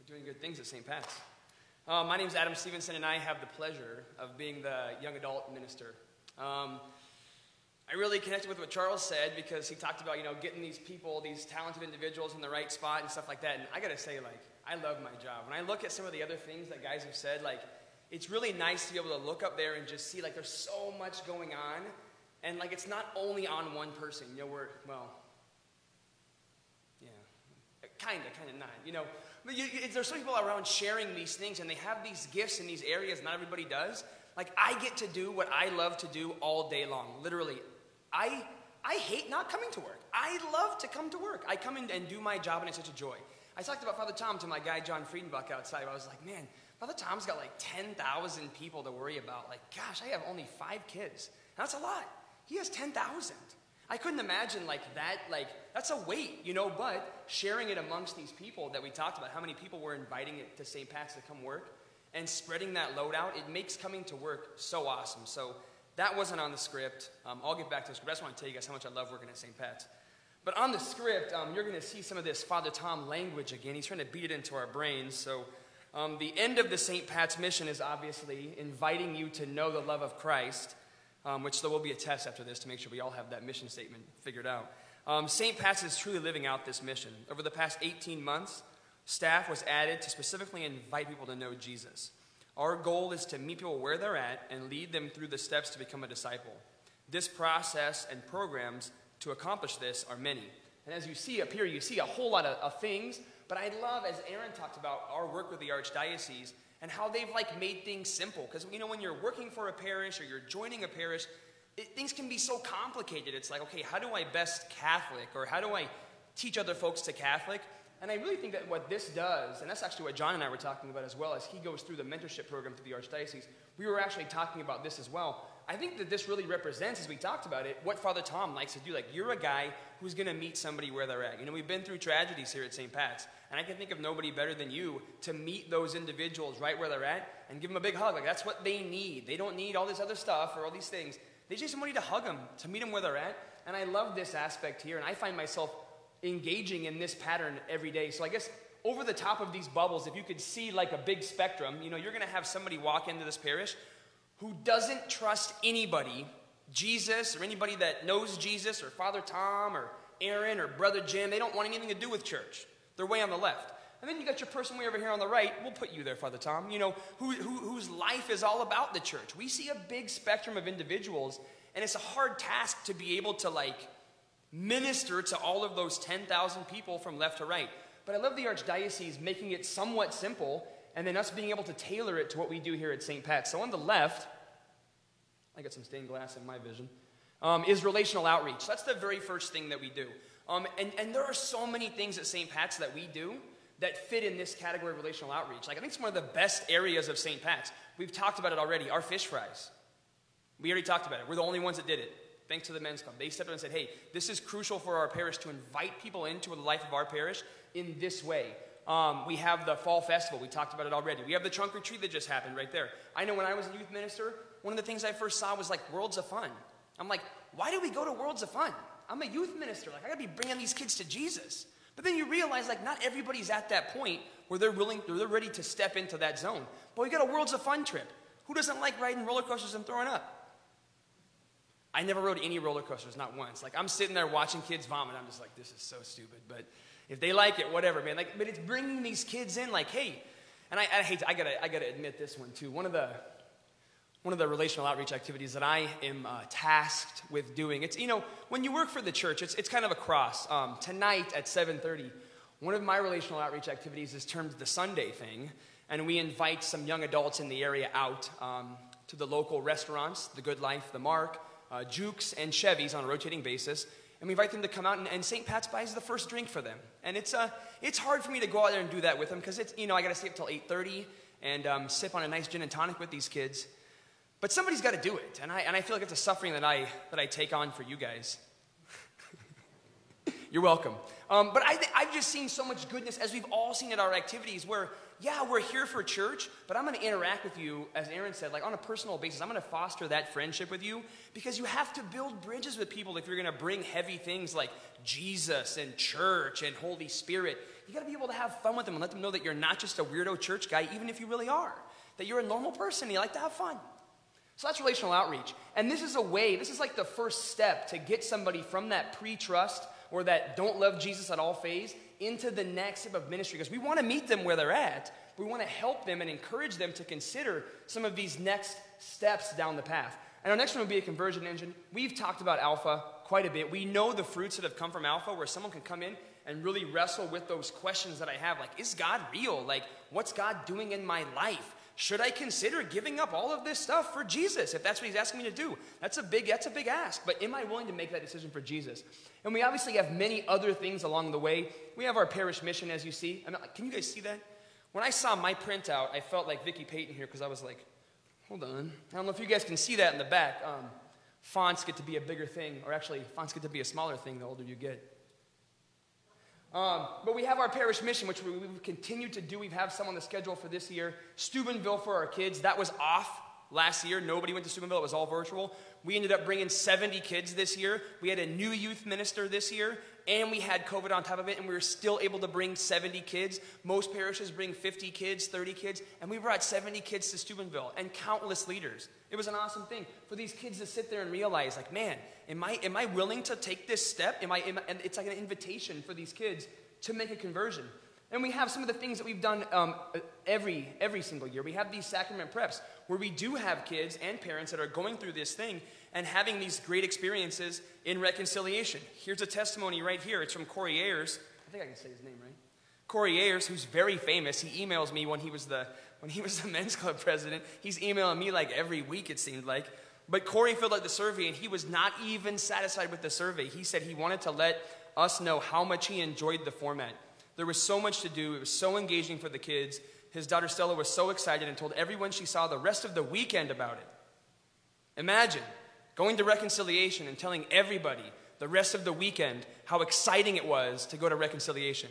Doing good things at St. Pat's. My name is Adam Stevenson, and I have the pleasure of being the young adult minister. I really connected with what Charles said because he talked about, getting these people, these talented individuals in the right spot and stuff like that. And I got to say, I love my job. When I look at some of the other things that guys have said, it's really nice to be able to look up there and just see, there's so much going on. And, it's not only on one person. Kind of not, But there's some people around sharing these things, and they have these gifts in these areas not everybody does. I get to do what I love to do all day long, literally. I hate not coming to work. I love to come to work. I come in and do my job, and it's such a joy. I talked about Father Tom to my guy, John Friedenbach, outside. I was like, man, Father Tom's got 10,000 people to worry about. Gosh, I have only 5 kids. That's a lot. He has 10,000. I couldn't imagine that's a weight, but sharing it amongst these people that we talked about, how many people were inviting it to St. Pat's to come work, and spreading that load out, it makes coming to work so awesome. So that wasn't on the script. I'll get back to the script. I just want to tell you guys how much I love working at St. Pat's. But on the script, you're going to see some of this Father Tom language again. He's trying to beat it into our brains. So the end of the St. Pat's mission is obviously inviting you to know the love of Christ, which there will be a test after this to make sure we all have that mission statement figured out. St. Pat's is truly living out this mission. Over the past 18 months, staff was added to specifically invite people to know Jesus. Our goal is to meet people where they're at and lead them through the steps to become a disciple. This process and programs to accomplish this are many. And as you see up here, you see a whole lot of things, but I love, as Aaron talked about, our work with the Archdiocese and how they've made things simple. Because, when you're working for a parish or you're joining a parish, things can be so complicated. It's okay, how do I best Catholic? Or how do I teach other folks to Catholic? And I really think that what this does, and that's actually what John and I were talking about as well, as he goes through the mentorship program through the Archdiocese, we were actually talking about this as well. I think that this really represents, as we talked about it, what Father Tom likes to do. You're a guy who's going to meet somebody where they're at. We've been through tragedies here at St. Pat's, and I can think of nobody better than you to meet those individuals right where they're at and give them a big hug. That's what they need. They don't need all this other stuff or all these things. They just need somebody to hug them, to meet them where they're at. And I love this aspect here, and I find myself engaging in this pattern every day. So I guess over the top of these bubbles, if you could see a big spectrum, you're going to have somebody walk into this parish who doesn't trust anybody, Jesus or anybody that knows Jesus or Father Tom or Aaron or Brother Jim. They don't want anything to do with church. They're way on the left. And then you got your person way over here on the right. We'll put you there, Father Tom, whose life is all about the church. We see a big spectrum of individuals, and it's a hard task to be able to minister to all of those 10,000 people from left to right. But I love the Archdiocese making it somewhat simple, and then us being able to tailor it to what we do here at St. Pat's. So on the left, I got some stained glass in my vision, is relational outreach. That's the very first thing that we do. And there are so many things at St. Pat's that we do that fit in this category of relational outreach. I think it's one of the best areas of St. Pat's. We've talked about it already, our fish fries. We already talked about it. We're the only ones that did it. Thanks to the men's club. They stepped up and said, hey, this is crucial for our parish to invite people into the life of our parish in this way. We have the fall festival. We talked about it already. We have the trunk retreat that just happened right there. I know when I was a youth minister, one of the things I first saw was like Worlds of Fun. I'm like, why do we go to Worlds of Fun? I'm a youth minister. Like, I got to be bringing these kids to Jesus. But then you realize, like, not everybody's at that point where they're ready to step into that zone. But we got a Worlds of Fun trip. Who doesn't like riding roller coasters and throwing up? I never rode any roller coasters, not once. Like, I'm sitting there watching kids vomit. I'm just like, this is so stupid. But if they like it, whatever, man. Like, but it's bringing these kids in, like, hey. And I gotta admit this one too. One of the relational outreach activities that I am tasked with doing. It's, when you work for the church, it's kind of a cross. Tonight at 7:30, one of my relational outreach activities is termed the Sunday thing, and we invite some young adults in the area out to the local restaurants, the Good Life, the Mark, Jukes, and Chevy's on a rotating basis, and we invite them to come out, and St. Pat's buys the first drink for them. And it's hard for me to go out there and do that with them because it's, I got to stay up till 8:30 and sip on a nice gin and tonic with these kids. But somebody's got to do it, and I feel like it's a suffering that I take on for you guys. You're welcome. But I've just seen so much goodness, as we've all seen at our activities, where, yeah, we're here for church, but I'm going to interact with you, as Aaron said, like on a personal basis. I'm going to foster that friendship with you, because you have to build bridges with people if you're going to bring heavy things like Jesus and church and Holy Spirit. You got to be able to have fun with them and let them know that you're not just a weirdo church guy, even if you really are, that you're a normal person and you like to have fun. So that's relational outreach. And this is like the first step to get somebody from that pre-trust or that don't love Jesus at all phase into the next step of ministry. Because we want to meet them where they're at. We want to help them and encourage them to consider some of these next steps down the path. And our next one will be a conversion engine. We've talked about Alpha quite a bit. We know the fruits that have come from Alpha, where someone can come in and really wrestle with those questions that I have. Like, is God real? Like, what's God doing in my life? Should I consider giving up all of this stuff for Jesus, if that's what he's asking me to do? That's a big ask, but am I willing to make that decision for Jesus? And we obviously have many other things along the way. We have our Parish Mission, as you see. Can you guys see that? When I saw my printout, I felt like Vicki Payton here, because I was like, hold on. I don't know if you guys can see that in the back. Fonts get to be a bigger thing, or actually, fonts get to be a smaller thing the older you get. But we have our Parish Mission, which we've continued to do. We have some on the schedule for this year. Steubenville for our kids. That was off last year. Nobody went to Steubenville. It was all virtual. We ended up bringing 70 kids this year. We had a new youth minister this year, and we had COVID on top of it, and we were still able to bring 70 kids. Most parishes bring 50 kids, 30 kids, and we brought 70 kids to Steubenville and countless leaders. It was an awesome thing for these kids to sit there and realize, like, man, am I willing to take this step? And it's like an invitation for these kids to make a conversion. And we have some of the things that we've done every single year. We have these sacrament preps where we do have kids and parents that are going through this thing and having these great experiences in reconciliation. Here's a testimony right here. It's from Corey Ayers. I think I can say his name, right? Corey Ayers, who's very famous. He emails me when he was the men's club president. He's emailing me like every week, it seemed like. But Corey filled out the survey, and he was not even satisfied with the survey. He said he wanted to let us know how much he enjoyed the format. There was so much to do. It was so engaging for the kids. His daughter Stella was so excited and told everyone she saw the rest of the weekend about it. Imagine going to reconciliation and telling everybody the rest of the weekend how exciting it was to go to reconciliation.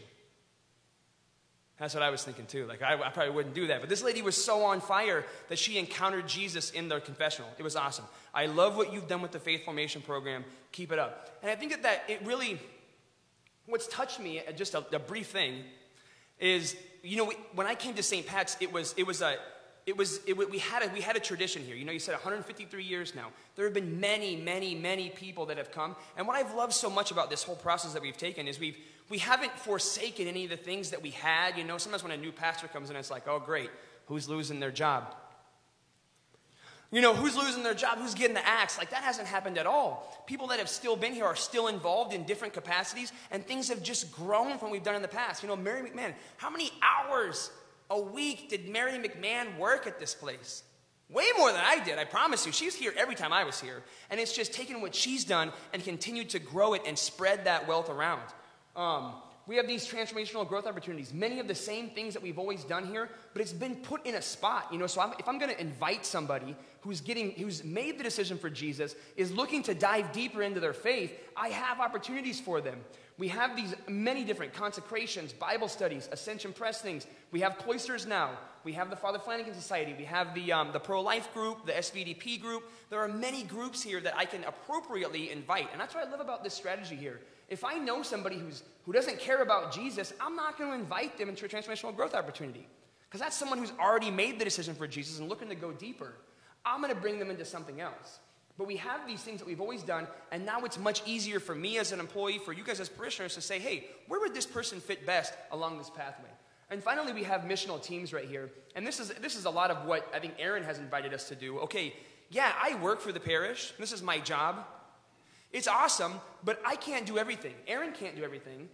That's what I was thinking too. Like, I probably wouldn't do that. But this lady was so on fire that she encountered Jesus in the confessional. It was awesome. I love what you've done with the Faith Formation program. Keep it up. And I think that it really, what's touched me, just a brief thing, is, when I came to St. Pat's, we had a tradition here. You said 153 years now. There have been many, many, many people that have come. And what I've loved so much about this whole process that we've taken is we haven't forsaken any of the things that we had. Sometimes when a new pastor comes in, it's like, oh, great, who's losing their job? Who's losing their job? Who's getting the axe? Like, that hasn't happened at all. People that have still been here are still involved in different capacities, and things have just grown from what we've done in the past. Mary McMahon, how many hours a week did Mary McMahon work at this place? Way more than I did, I promise you. She was here every time I was here. And it's just taken what she's done and continued to grow it and spread that wealth around. We have these transformational growth opportunities, many of the same things that we've always done here, but it's been put in a spot, so if I'm going to invite somebody who's made the decision for Jesus, is looking to dive deeper into their faith, I have opportunities for them. We have these many different consecrations, Bible studies, Ascension Press things. We have cloisters now. We have the Father Flanagan Society. We have the pro-life group, the SVDP group. There are many groups here that I can appropriately invite. And that's what I love about this strategy here. If I know somebody who doesn't care about Jesus, I'm not going to invite them into a transformational growth opportunity. Because that's someone who's already made the decision for Jesus and looking to go deeper. I'm going to bring them into something else. But we have these things that we've always done, and now it's much easier for me as an employee, for you guys as parishioners to say, hey, where would this person fit best along this pathway? And finally, we have missional teams right here. And this is a lot of what I think Aaron has invited us to do. Okay, yeah, I work for the parish. This is my job. It's awesome, but I can't do everything. Aaron can't do everything.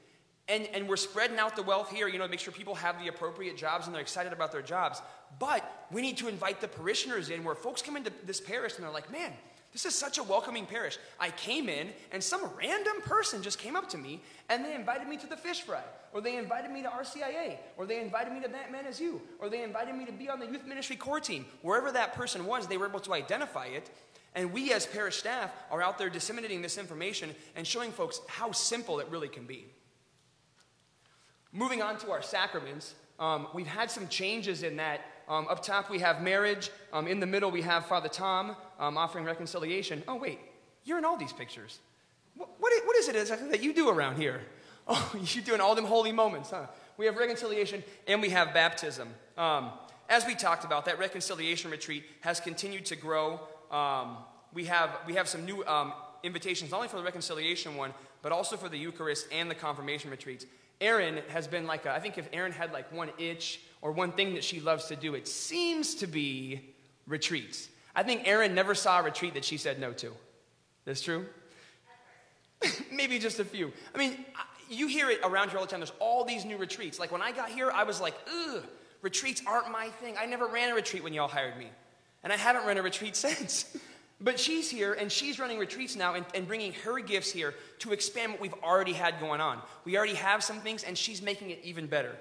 And we're spreading out the wealth here, make sure people have the appropriate jobs and they're excited about their jobs. But we need to invite the parishioners in, where folks come into this parish and they're like, man, this is such a welcoming parish. I came in, and some random person just came up to me, and they invited me to the fish fry, or they invited me to RCIA, or they invited me to That Man Is You, or they invited me to be on the youth ministry core team. Wherever that person was, they were able to identify it, and we as parish staff are out there disseminating this information and showing folks how simple it really can be. Moving on to our sacraments, we've had some changes in that. Up top we have marriage. In the middle we have Father Tom offering reconciliation. Oh wait, you're in all these pictures. What is it exactly that you do around here? Oh, you're doing all them holy moments, huh? We have reconciliation and we have baptism. As we talked about, that reconciliation retreat has continued to grow. We have some new invitations, not only for the reconciliation one, but also for the Eucharist and the confirmation retreats. Erin has been I think if Erin had one itch or one thing that she loves to do, it seems to be retreats. I think Erin never saw a retreat that she said no to. That's true? Maybe just a few. I mean, you hear it around here all the time. There's all these new retreats. Like when I got here, I was like, ugh, retreats aren't my thing. I never ran a retreat when y'all hired me. And I haven't run a retreat since. But she's here, and she's running retreats now and bringing her gifts here to expand what we've already had going on. We already have some things, and she's making it even better.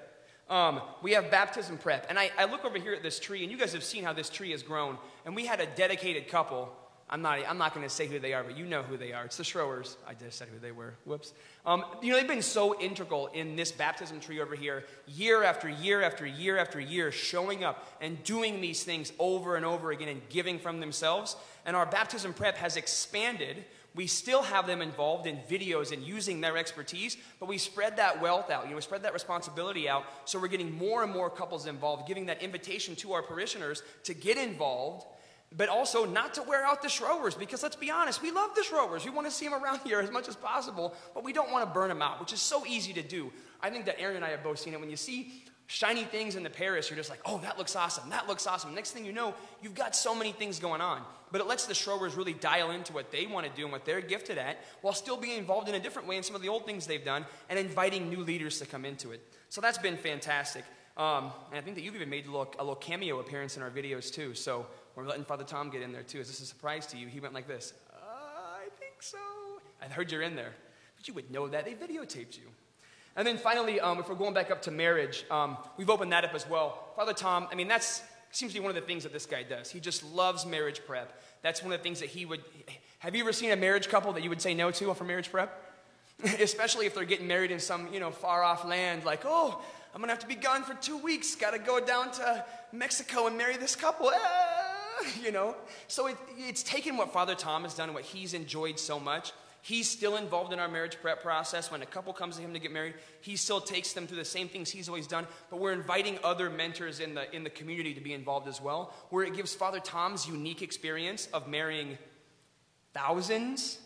We have baptism prep. And I look over here at this tree, and you guys have seen how this tree has grown. And we had a dedicated couple. I'm not going to say who they are, but you know who they are. It's the Schroers. I just said who they were. Whoops. They've been so integral in this baptism tree over here, year after year after year after year, showing up and doing these things over and over again and giving from themselves. And our baptism prep has expanded. We still have them involved in videos and using their expertise, but we spread that wealth out. We spread that responsibility out, so we're getting more and more couples involved, giving that invitation to our parishioners to get involved, but also not to wear out the Schroers, because let's be honest, we love the Schroers. We want to see them around here as much as possible, but we don't want to burn them out, which is so easy to do. I think that Aaron and I have both seen it. When you see shiny things in the parish, you're just like, oh, that looks awesome, that looks awesome. Next thing you know, you've got so many things going on. But it lets the Schroers really dial into what they want to do and what they're gifted at, while still being involved in a different way in some of the old things they've done, and inviting new leaders to come into it. So that's been fantastic. And I think that you've even made a little cameo appearance in our videos too. So we're letting Father Tom get in there too. Is this a surprise to you? He went like this. I think so. I heard you're in there. But you would know that. They videotaped you. And then finally, if we're going back up to marriage, we've opened that up as well. Father Tom, I mean, that seems to be one of the things that this guy does. He just loves marriage prep. That's one of the things that he would... Have you ever seen a marriage couple that you would say no to for marriage prep? Especially if they're getting married in some, far-off land, like, oh, I'm going to have to be gone for 2 weeks. Got to go down to Mexico and marry this couple. So it's taken what Father Tom has done and what he's enjoyed so much. He's still involved in our marriage prep process. When a couple comes to him to get married, he still takes them through the same things he's always done, but we're inviting other mentors in the community to be involved as well, where it gives Father Tom's unique experience of marrying thousands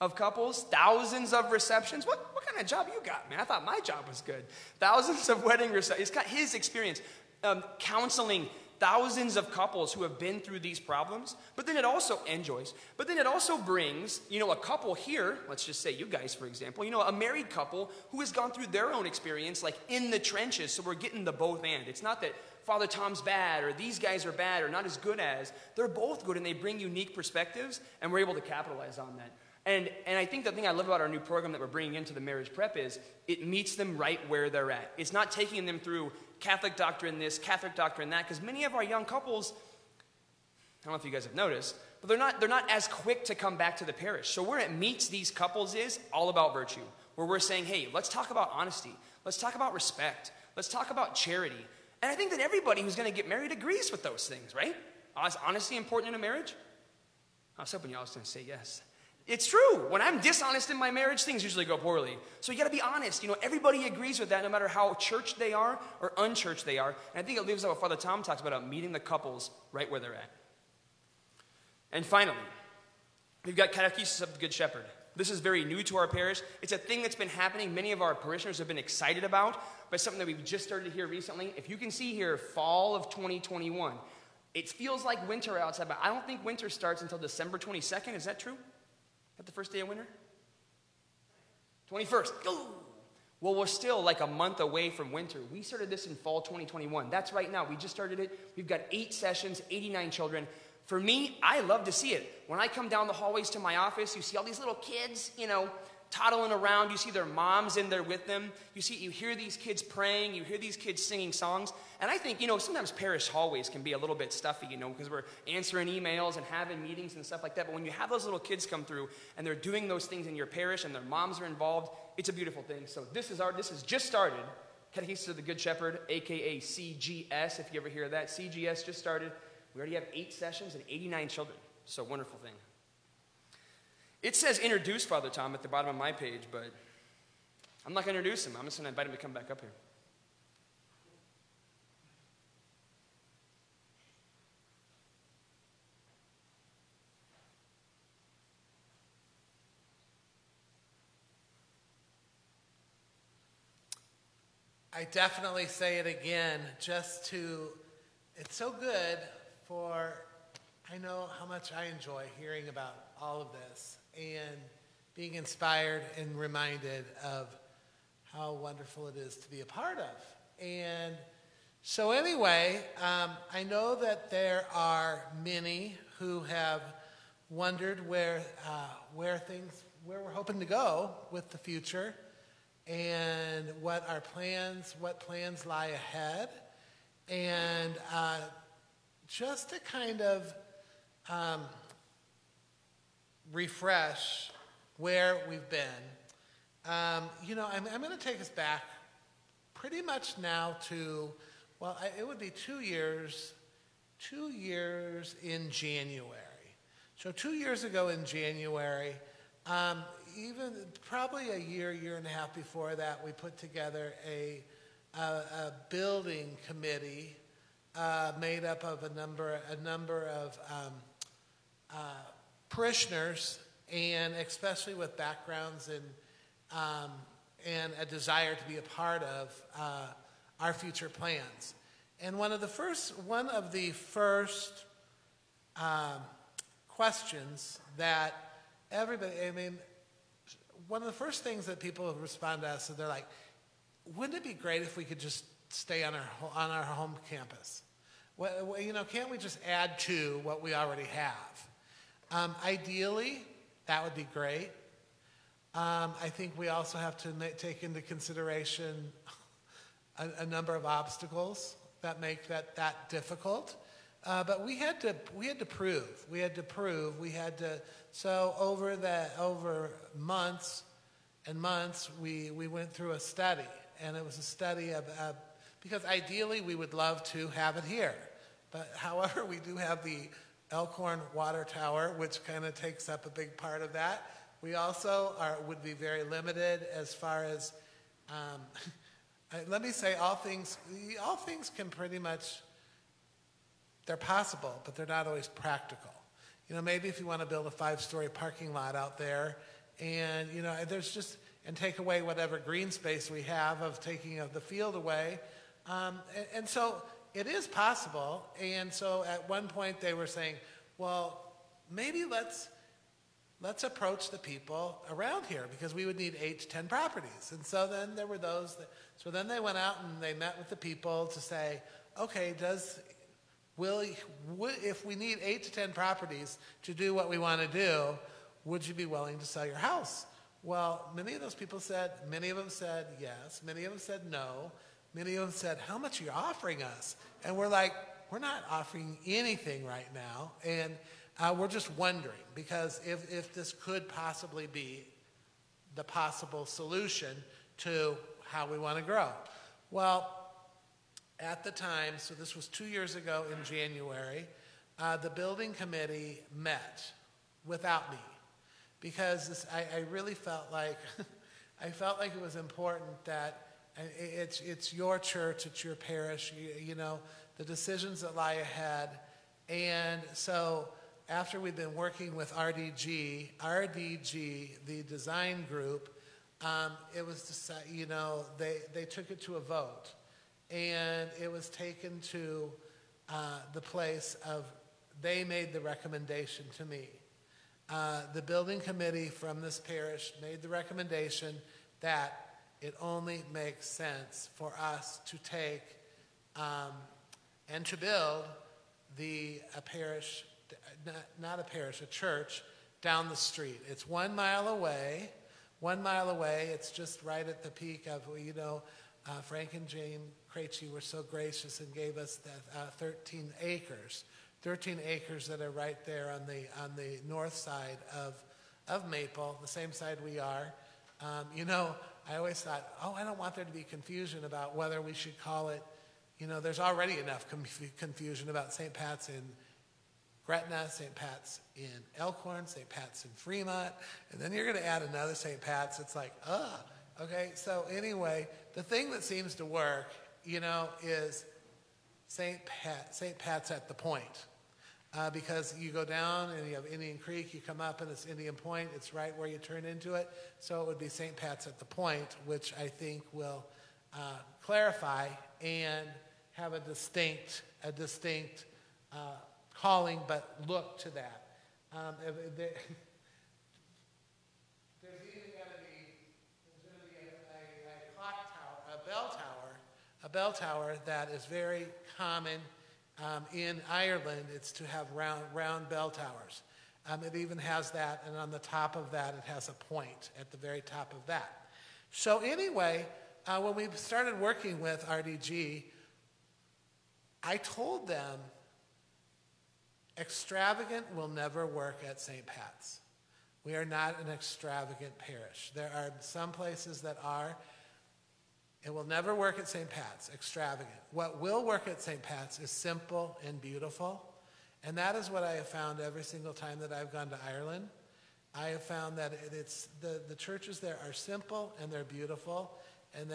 of couples, thousands of receptions. What kind of job you got, man? I thought my job was good. Thousands of wedding receptions. It's got his experience counseling thousands of couples who have been through these problems, but then it also brings, a couple here, let's just say you guys, for example, a married couple who has gone through their own experience, like in the trenches, so we're getting the both and. It's not that Father Tom's bad, or these guys are bad, or not as good as. They're both good, and they bring unique perspectives, and we're able to capitalize on that. And I think the thing I love about our new program that we're bringing into the marriage prep is it meets them right where they're at. It's not taking them through Catholic doctrine this, Catholic doctrine that, because many of our young couples, I don't know if you guys have noticed, but they're not as quick to come back to the parish. So where it meets these couples is all about virtue, where we're saying, hey, let's talk about honesty. Let's talk about respect. Let's talk about charity. And I think that everybody who's going to get married agrees with those things, right? Is honesty important in a marriage? I was hoping y'all was going to say yes. It's true. When I'm dishonest in my marriage, things usually go poorly. So you got to be honest. Everybody agrees with that, no matter how churched they are or unchurched they are. And I think it lives out what Father Tom talks about meeting the couples right where they're at. And finally, we've got Catechesis of the Good Shepherd. This is very new to our parish. It's a thing that's been happening. Many of our parishioners have been excited about, but it's something that we've just started to hear recently. If you can see here, fall of 2021. It feels like winter outside, but I don't think winter starts until December 22nd. Is that true? Is that the first day of winter? 21st. Ooh. Well, we're still like a month away from winter. We started this in fall 2021. That's right now. We just started it. We've got 8 sessions, 89 children. For me, I love to see it. When I come down the hallways to my office, you see all these little kids, toddling around. You see their moms in there with them. You hear these kids praying. You hear these kids singing songs. And I think, sometimes parish hallways can be a little bit stuffy, because we're answering emails and having meetings and stuff like that. But when you have those little kids come through and they're doing those things in your parish and their moms are involved, it's a beautiful thing. So this has just started. Catechesis of the Good Shepherd, a.k.a. CGS, if you ever hear that. CGS just started. We already have 8 sessions and 89 children. So wonderful thing. It says introduce Father Tom at the bottom of my page, but I'm not going to introduce him. I'm just going to invite him to come back up here. I definitely say it again, it's so good I know how much I enjoy hearing about all of this and being inspired and reminded of how wonderful it is to be a part of. And so anyway, I know that there are many who have wondered where we're hoping to go with the future and what plans lie ahead. And just to kind of refresh where we've been, I'm going to take us back pretty much now to, it would be 2 years in January. So 2 years ago in January, even probably a year and a half before that, we put together a building committee made up of a number of parishioners, and especially with backgrounds and a desire to be a part of our future plans. And one of the first questions that one of the first things that people respond to us, so they're like, wouldn't it be great if we could just stay on our home campus? Well, can't we just add to what we already have? Ideally, that would be great. I think we also have to take into consideration a number of obstacles that make that difficult. But we had to prove. So over months and months, we went through a study, and it was a study of because ideally we would love to have it here, but however we do have the Elkhorn Water Tower, which kind of takes up a big part of that. We also would be very limited as far as let me say all things can pretty much. They're possible, but they're not always practical. Maybe if you want to build a 5-story parking lot out there, and and take away whatever green space we have of taking the field away, and so it is possible. And so at one point they were saying, well, maybe let's approach the people around here, because we would need 8 to 10 properties. And so then there were those so then they went out and they met with the people to say, okay, if we need 8 to 10 properties to do what we want to do, would you be willing to sell your house? Well, many of them said yes. Many of them said no. Many of them said, how much are you offering us? And we're like, we're not offering anything right now. And we're just wondering, because if this could possibly be the possible solution to how we want to grow. Well, at the time, so this was 2 years ago in January, the building committee met without me, because I really felt like it was important that it's your church, it's your parish, you know, the decisions that lie ahead. And so after we'd been working with RDG, the design group, it was decided, you know, they took it to a vote. And it was taken to the place of, they made the recommendation to me. The building committee from this parish made the recommendation that it only makes sense for us to take and to build a parish, a church down the street. It's 1 mile away. 1 mile away. It's just right at the peak of, you know, Frank and Jane Krejci were so gracious and gave us that 13 acres. 13 acres that are right there on the north side of Maple, the same side we are. You know, I always thought, I don't want there to be confusion about whether we should call it, you know, there's already enough confusion about St. Pat's in Gretna, St. Pat's in Elkhorn, St. Pat's in Fremont, and then you're going to add another St. Pat's. It's like, okay. So anyway, the thing that seems to work, you know, is St. Pat's at the Point. Because you go down and you have Indian Creek, you come up and it's Indian Point, it's right where you turn into it. So it would be St. Pat's at the Point, which I think will clarify and have a distinct calling, but look to that. There's even going to be a clock tower, a bell tower that is very common. In Ireland, it's to have round bell towers. It even has that, and on the top of that, it has a point at the very top of that. So anyway, when we started working with RDG, I told them, extravagant will never work at St. Pat's. We are not an extravagant parish. There are some places that are. It will never work at St. Pat's, extravagant. What will work at St. Pat's is simple and beautiful. And that is what I have found every single time that I've gone to Ireland. I have found that it's the churches there are simple and they're beautiful. And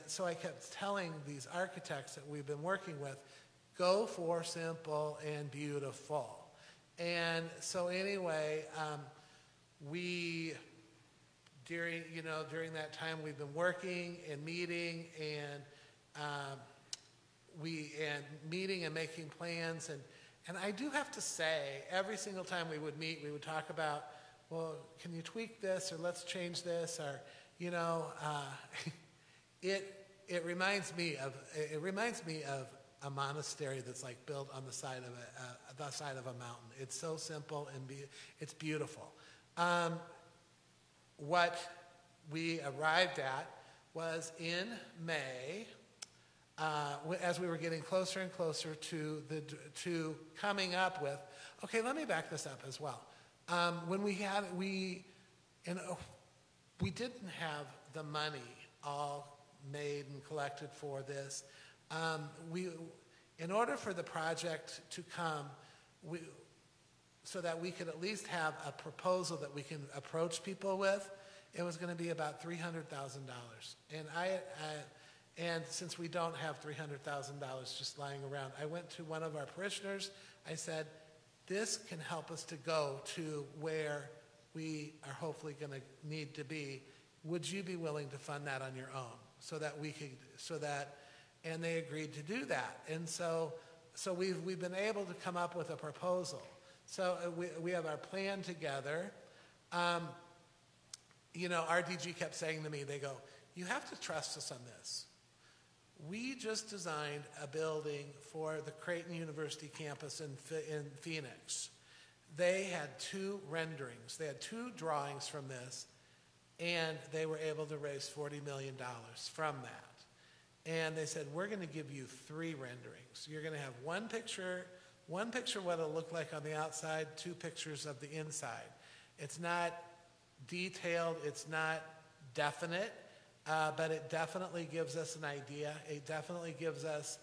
so I kept telling these architects that we've been working with, go for simple and beautiful. And so anyway, during that time we've been working and meeting and meeting and making plans, and I do have to say, every single time we would meet, we would talk about, well, can you tweak this, or let's change this, or it reminds me of a monastery that's like built on the side of a mountain. It's so simple and it's beautiful. What we arrived at was in May, as we were getting closer and closer to coming up with. Okay, let me back this up as well. When we didn't have the money all made and collected for this. In order for the project to come, so that we could at least have a proposal that we can approach people with, it was going to be about $300,000. And since we don't have $300,000 just lying around, I went to one of our parishioners. I said, this can help us to go to where we are hopefully going to need to be. Would you be willing to fund that on your own and they agreed to do that. And so we've been able to come up with a proposal. So we have our plan together. RDG kept saying to me, they go, you have to trust us on this. We just designed a building for the Creighton University campus in Phoenix. they had 2 renderings. They had 2 drawings from this, and they were able to raise $40 million from that. And they said, we're going to give you 3 renderings. You're going to have one picture what it'll look like on the outside, 2 pictures of the inside. It's not detailed, it's not definite, but it definitely gives us an idea. It definitely gives us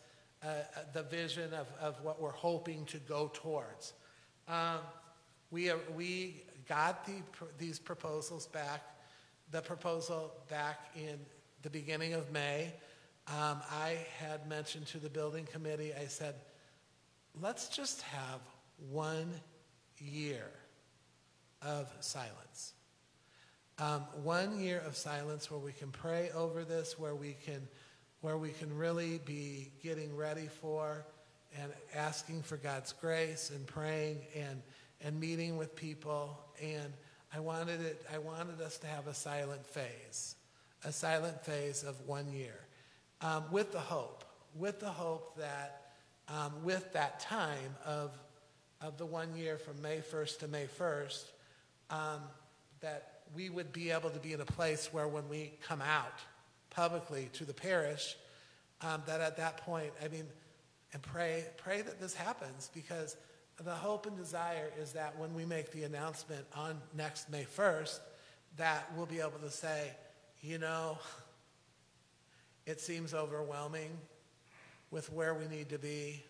the vision of what we're hoping to go towards. We got these proposals back, the proposal back in the beginning of May. I had mentioned to the building committee, I said, let's just have 1 year of silence. 1 year of silence where we can pray over this, where we can really be getting ready for and asking for God's grace and praying and meeting with people. And I wanted us to have a silent phase of 1 year, with the hope that with that time of the 1 year from May 1st to May 1st, that we would be able to be in a place where when we come out publicly to the parish, that at that point, and pray that this happens, because the hope and desire is that when we make the announcement on next May 1st, that we'll be able to say, it seems overwhelming with where we need to be,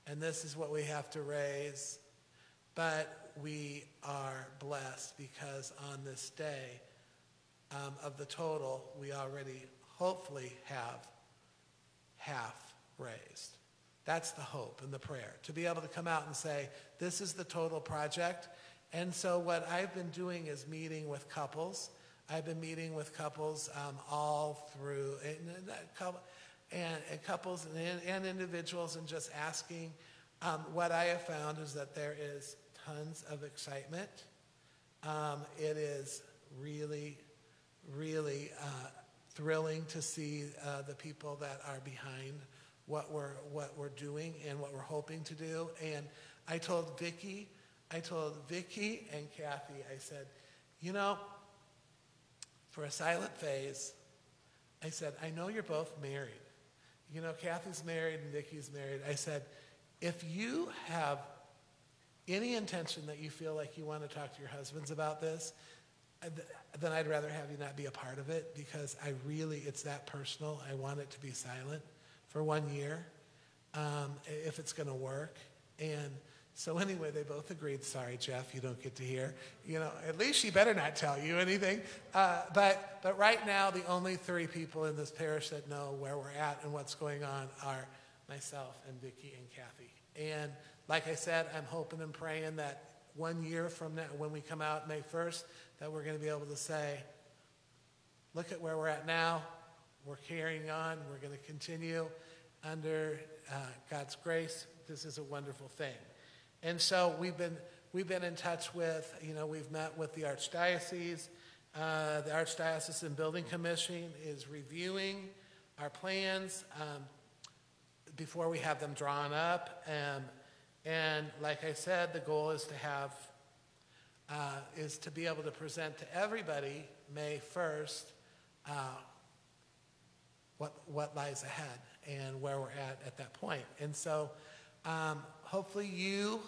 and this is what we have to raise, but we are blessed because on this day of the total, we already hopefully have half raised. That's the hope and the prayer, to be able to come out and say, this is the total project. And so what I've been doing is meeting with couples. I've been meeting with couples all through, and couples and individuals, and just asking. What I have found is that there is tons of excitement. It is really, really thrilling to see the people that are behind what we're doing and what we're hoping to do. And I told Vicki and Kathy, I said, for a silent phase, I said, I know you're both married. Kathy's married and Vicki's married. I said, if you have any intention that you feel like you want to talk to your husbands about this, then I'd rather have you not be a part of it, because it's that personal. I want it to be silent for 1 year, if it's going to work. And so anyway, they both agreed. Sorry, Jeff, you don't get to hear. At least she better not tell you anything. But right now, the only 3 people in this parish that know where we're at and what's going on are myself and Vicki and Kathy. And like I said, I'm hoping and praying that 1 year from now, when we come out May 1st, that we're going to be able to say, look at where we're at now. We're carrying on. We're going to continue under God's grace. This is a wonderful thing. And so we've been in touch with, we've met with the Archdiocese. The Archdiocesan Building Commission is reviewing our plans before we have them drawn up. And like I said, the goal is to be able to present to everybody May 1st what lies ahead and where we're at that point. And so hopefully you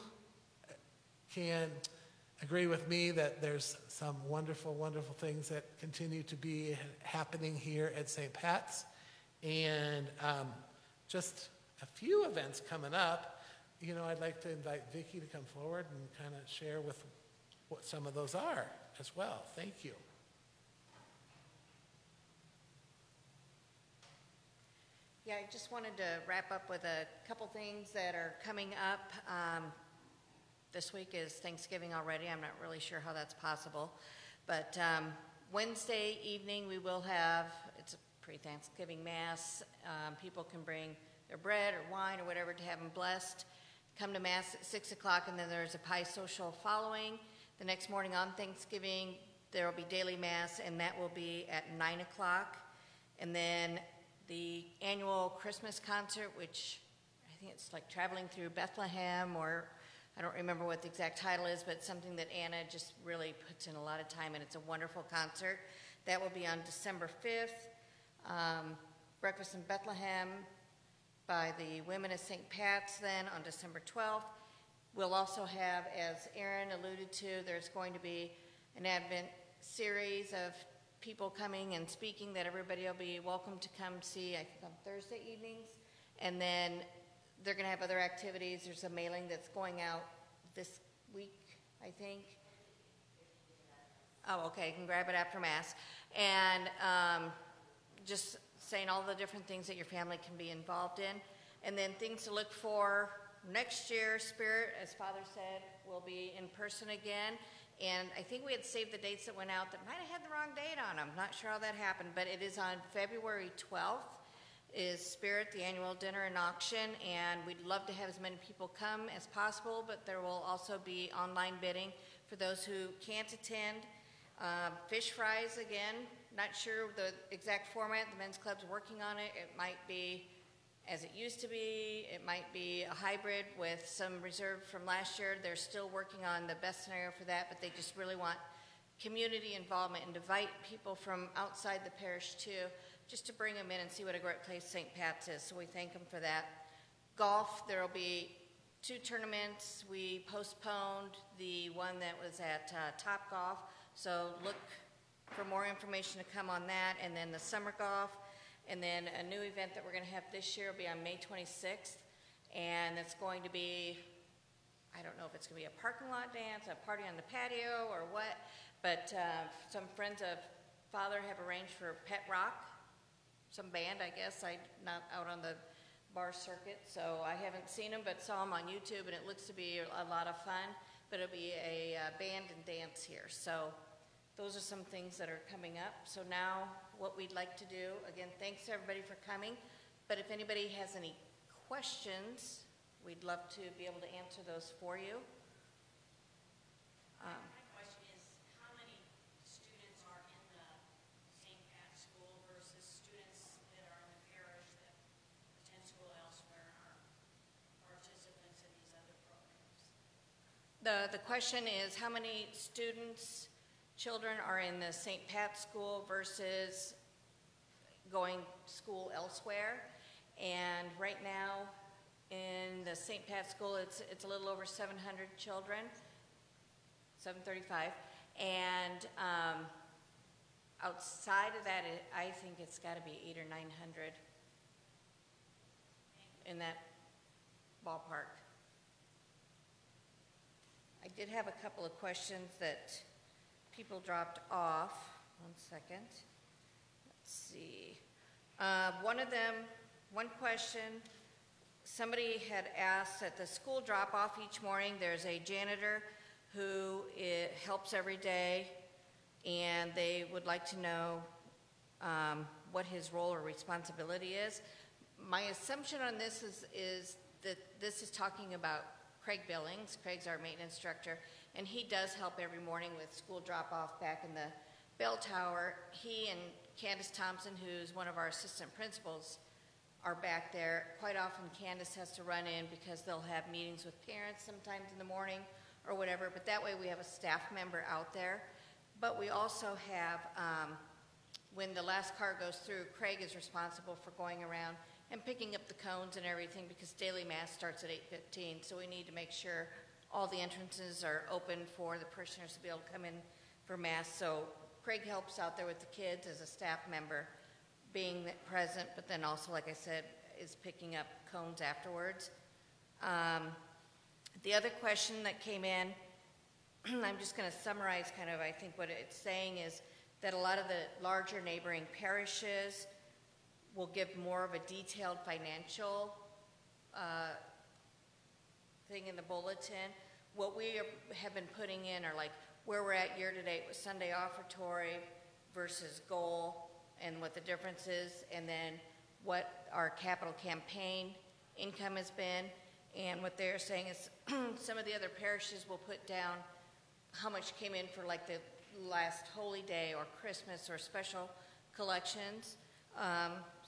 can agree with me that there's some wonderful, wonderful things that continue to be happening here at St. Pat's. And just a few events coming up. I'd like to invite Vicki to come forward and kind of share with what some of those are as well. Thank you. Yeah, I just wanted to wrap up with a couple things that are coming up. This week is Thanksgiving already. I'm not really sure how that's possible. But Wednesday evening we will have, it's a pre-Thanksgiving Mass. People can bring their bread or wine or whatever to have them blessed. Come to Mass at 6 o'clock, and then there's a pie social following. The next morning on Thanksgiving, there will be daily Mass, and that will be at 9 o'clock. And then the annual Christmas concert, which I think it's like traveling through Bethlehem or I don't remember what the exact title is, but something that Anna just really puts in a lot of time, and it's a wonderful concert. That will be on December 5th. Breakfast in Bethlehem by the Women of St. Pat's then on December 12th. We'll also have, as Aaron alluded to, there's going to be an Advent series of people coming and speaking that everybody will be welcome to come see, I think on Thursday evenings. And then they're going to have other activities. There's a mailing that's going out this week, I think. Oh, okay, you can grab it after Mass. And just saying all the different things that your family can be involved in. And then things to look for next year. Spirit, as Father said, will be in person again. And I think we had saved the dates that went out that might have had the wrong date on them. Not sure how that happened, but it is on February 12th is Spirit, the annual dinner and auction. And we'd love to have as many people come as possible, but there will also be online bidding for those who can't attend. Fish fries, again, not sure the exact format. The men's club's working on it. It might be as it used to be. It might be a hybrid with some reserve from last year. They're still working on the best scenario for that, but they just really want community involvement and invite people from outside the parish too, just to bring them in and see what a great place St. Pat's is. So we thank them for that. Golf, there will be 2 tournaments. We postponed the one that was at Top Golf, so look for more information to come on that. And then the summer golf, and then a new event that we're going to have this year will be on May 26th, and it's going to be, I don't know if it's going to be a parking lot dance, a party on the patio, or what, but some friends of Father have arranged for Pet Rock, some band, I guess. I'm not out on the bar circuit, so I haven't seen them, but saw them on YouTube, and it looks to be a lot of fun, but it'll be a band and dance here. So those are some things that are coming up. So now what we'd like to do, again, thanks to everybody for coming, but if anybody has any questions, we'd love to be able to answer those for you. My question is, how many students are in the St. Pat's School versus students that are in the parish that attend school elsewhere and are participants in these other programs? The question is how many children are in the St. Pat's School versus going school elsewhere. And right now in the St. Pat's School, it's a little over 700 children, 735. And outside of that, I think it's got to be 800 or 900 in that ballpark. I did have a couple of questions that people dropped off. One second. Let's see. One question, somebody had asked at the school drop-off each morning, there's a janitor who helps every day, and they would like to know what his role or responsibility is. My assumption on this is that this is talking about Craig Billings. Craig's our maintenance director, and he does help every morning with school drop-off back in the bell tower. He and Candace Thompson, who's one of our assistant principals, are back there. Quite often Candace has to run in because they'll have meetings with parents sometimes in the morning or whatever, but that way we have a staff member out there. But we also have, when the last car goes through, Craig is responsible for going around and picking up the cones and everything because daily mass starts at 8:15, so we need to make sure all the entrances are open for the parishioners to be able to come in for mass. So Craig helps out there with the kids as a staff member, being present, but then also, like I said, is picking up cones afterwards. The other question that came in, I'm just going to summarize kind of, I think what it's saying is that a lot of the larger neighboring parishes will give more of a detailed financial thing in the bulletin. What we have been putting in are like where we're at year to date with Sunday offertory versus goal and what the difference is, and then what our capital campaign income has been. And what they're saying is some of the other parishes will put down how much came in for like the last Holy Day or Christmas or special collections.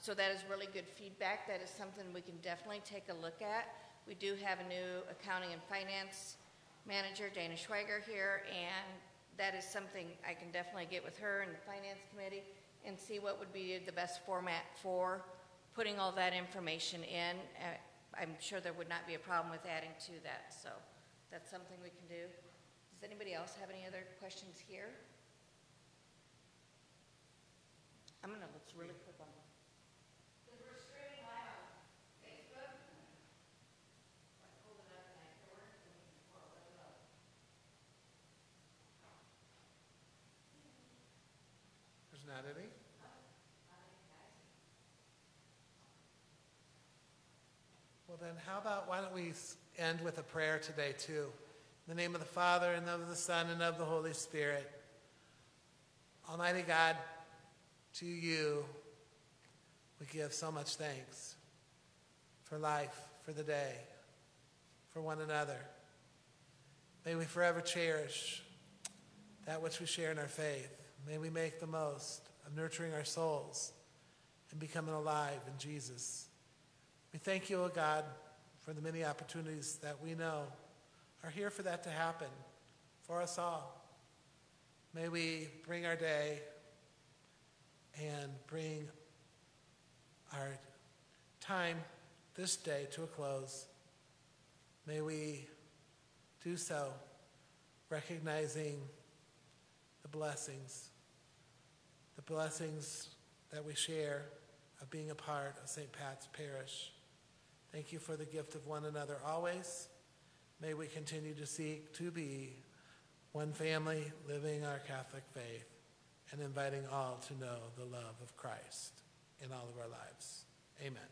So that is really good feedback. That is something we can definitely take a look at. We do have a new accounting and finance manager, Dana Schweiger, here, and that is something I can definitely get with her and the finance committee and see what would be the best format for putting all that information in. I'm sure there would not be a problem with adding to that, so that's something we can do. Does anybody else have any other questions here? I'm going to look really quick on. Because we're streaming live on Facebook. I pulled it up and I there weren't any before. Let it up. There's not any? Well then, how about, why don't we end with a prayer today too? In the name of the Father, and of the Son, and of the Holy Spirit. Almighty God, to you we give so much thanks for life, for the day, for one another. May we forever cherish that which we share in our faith. May we make the most of nurturing our souls and becoming alive in Jesus. We thank you, O God, for the many opportunities that we know are here for that to happen for us all. May we bring our day and bring our time this day to a close. May we do so recognizing the blessings that we share of being a part of St. Pat's Parish. Thank you for the gift of one another always. May we continue to seek to be one family living our Catholic faith and inviting all to know the love of Christ in all of our lives. Amen.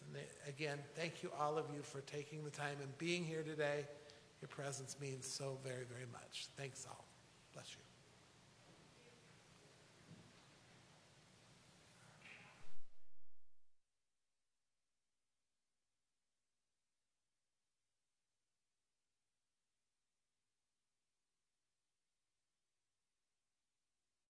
And again, thank you all of you for taking the time and being here today. Your presence means so very, very much. Thanks all. Bless you.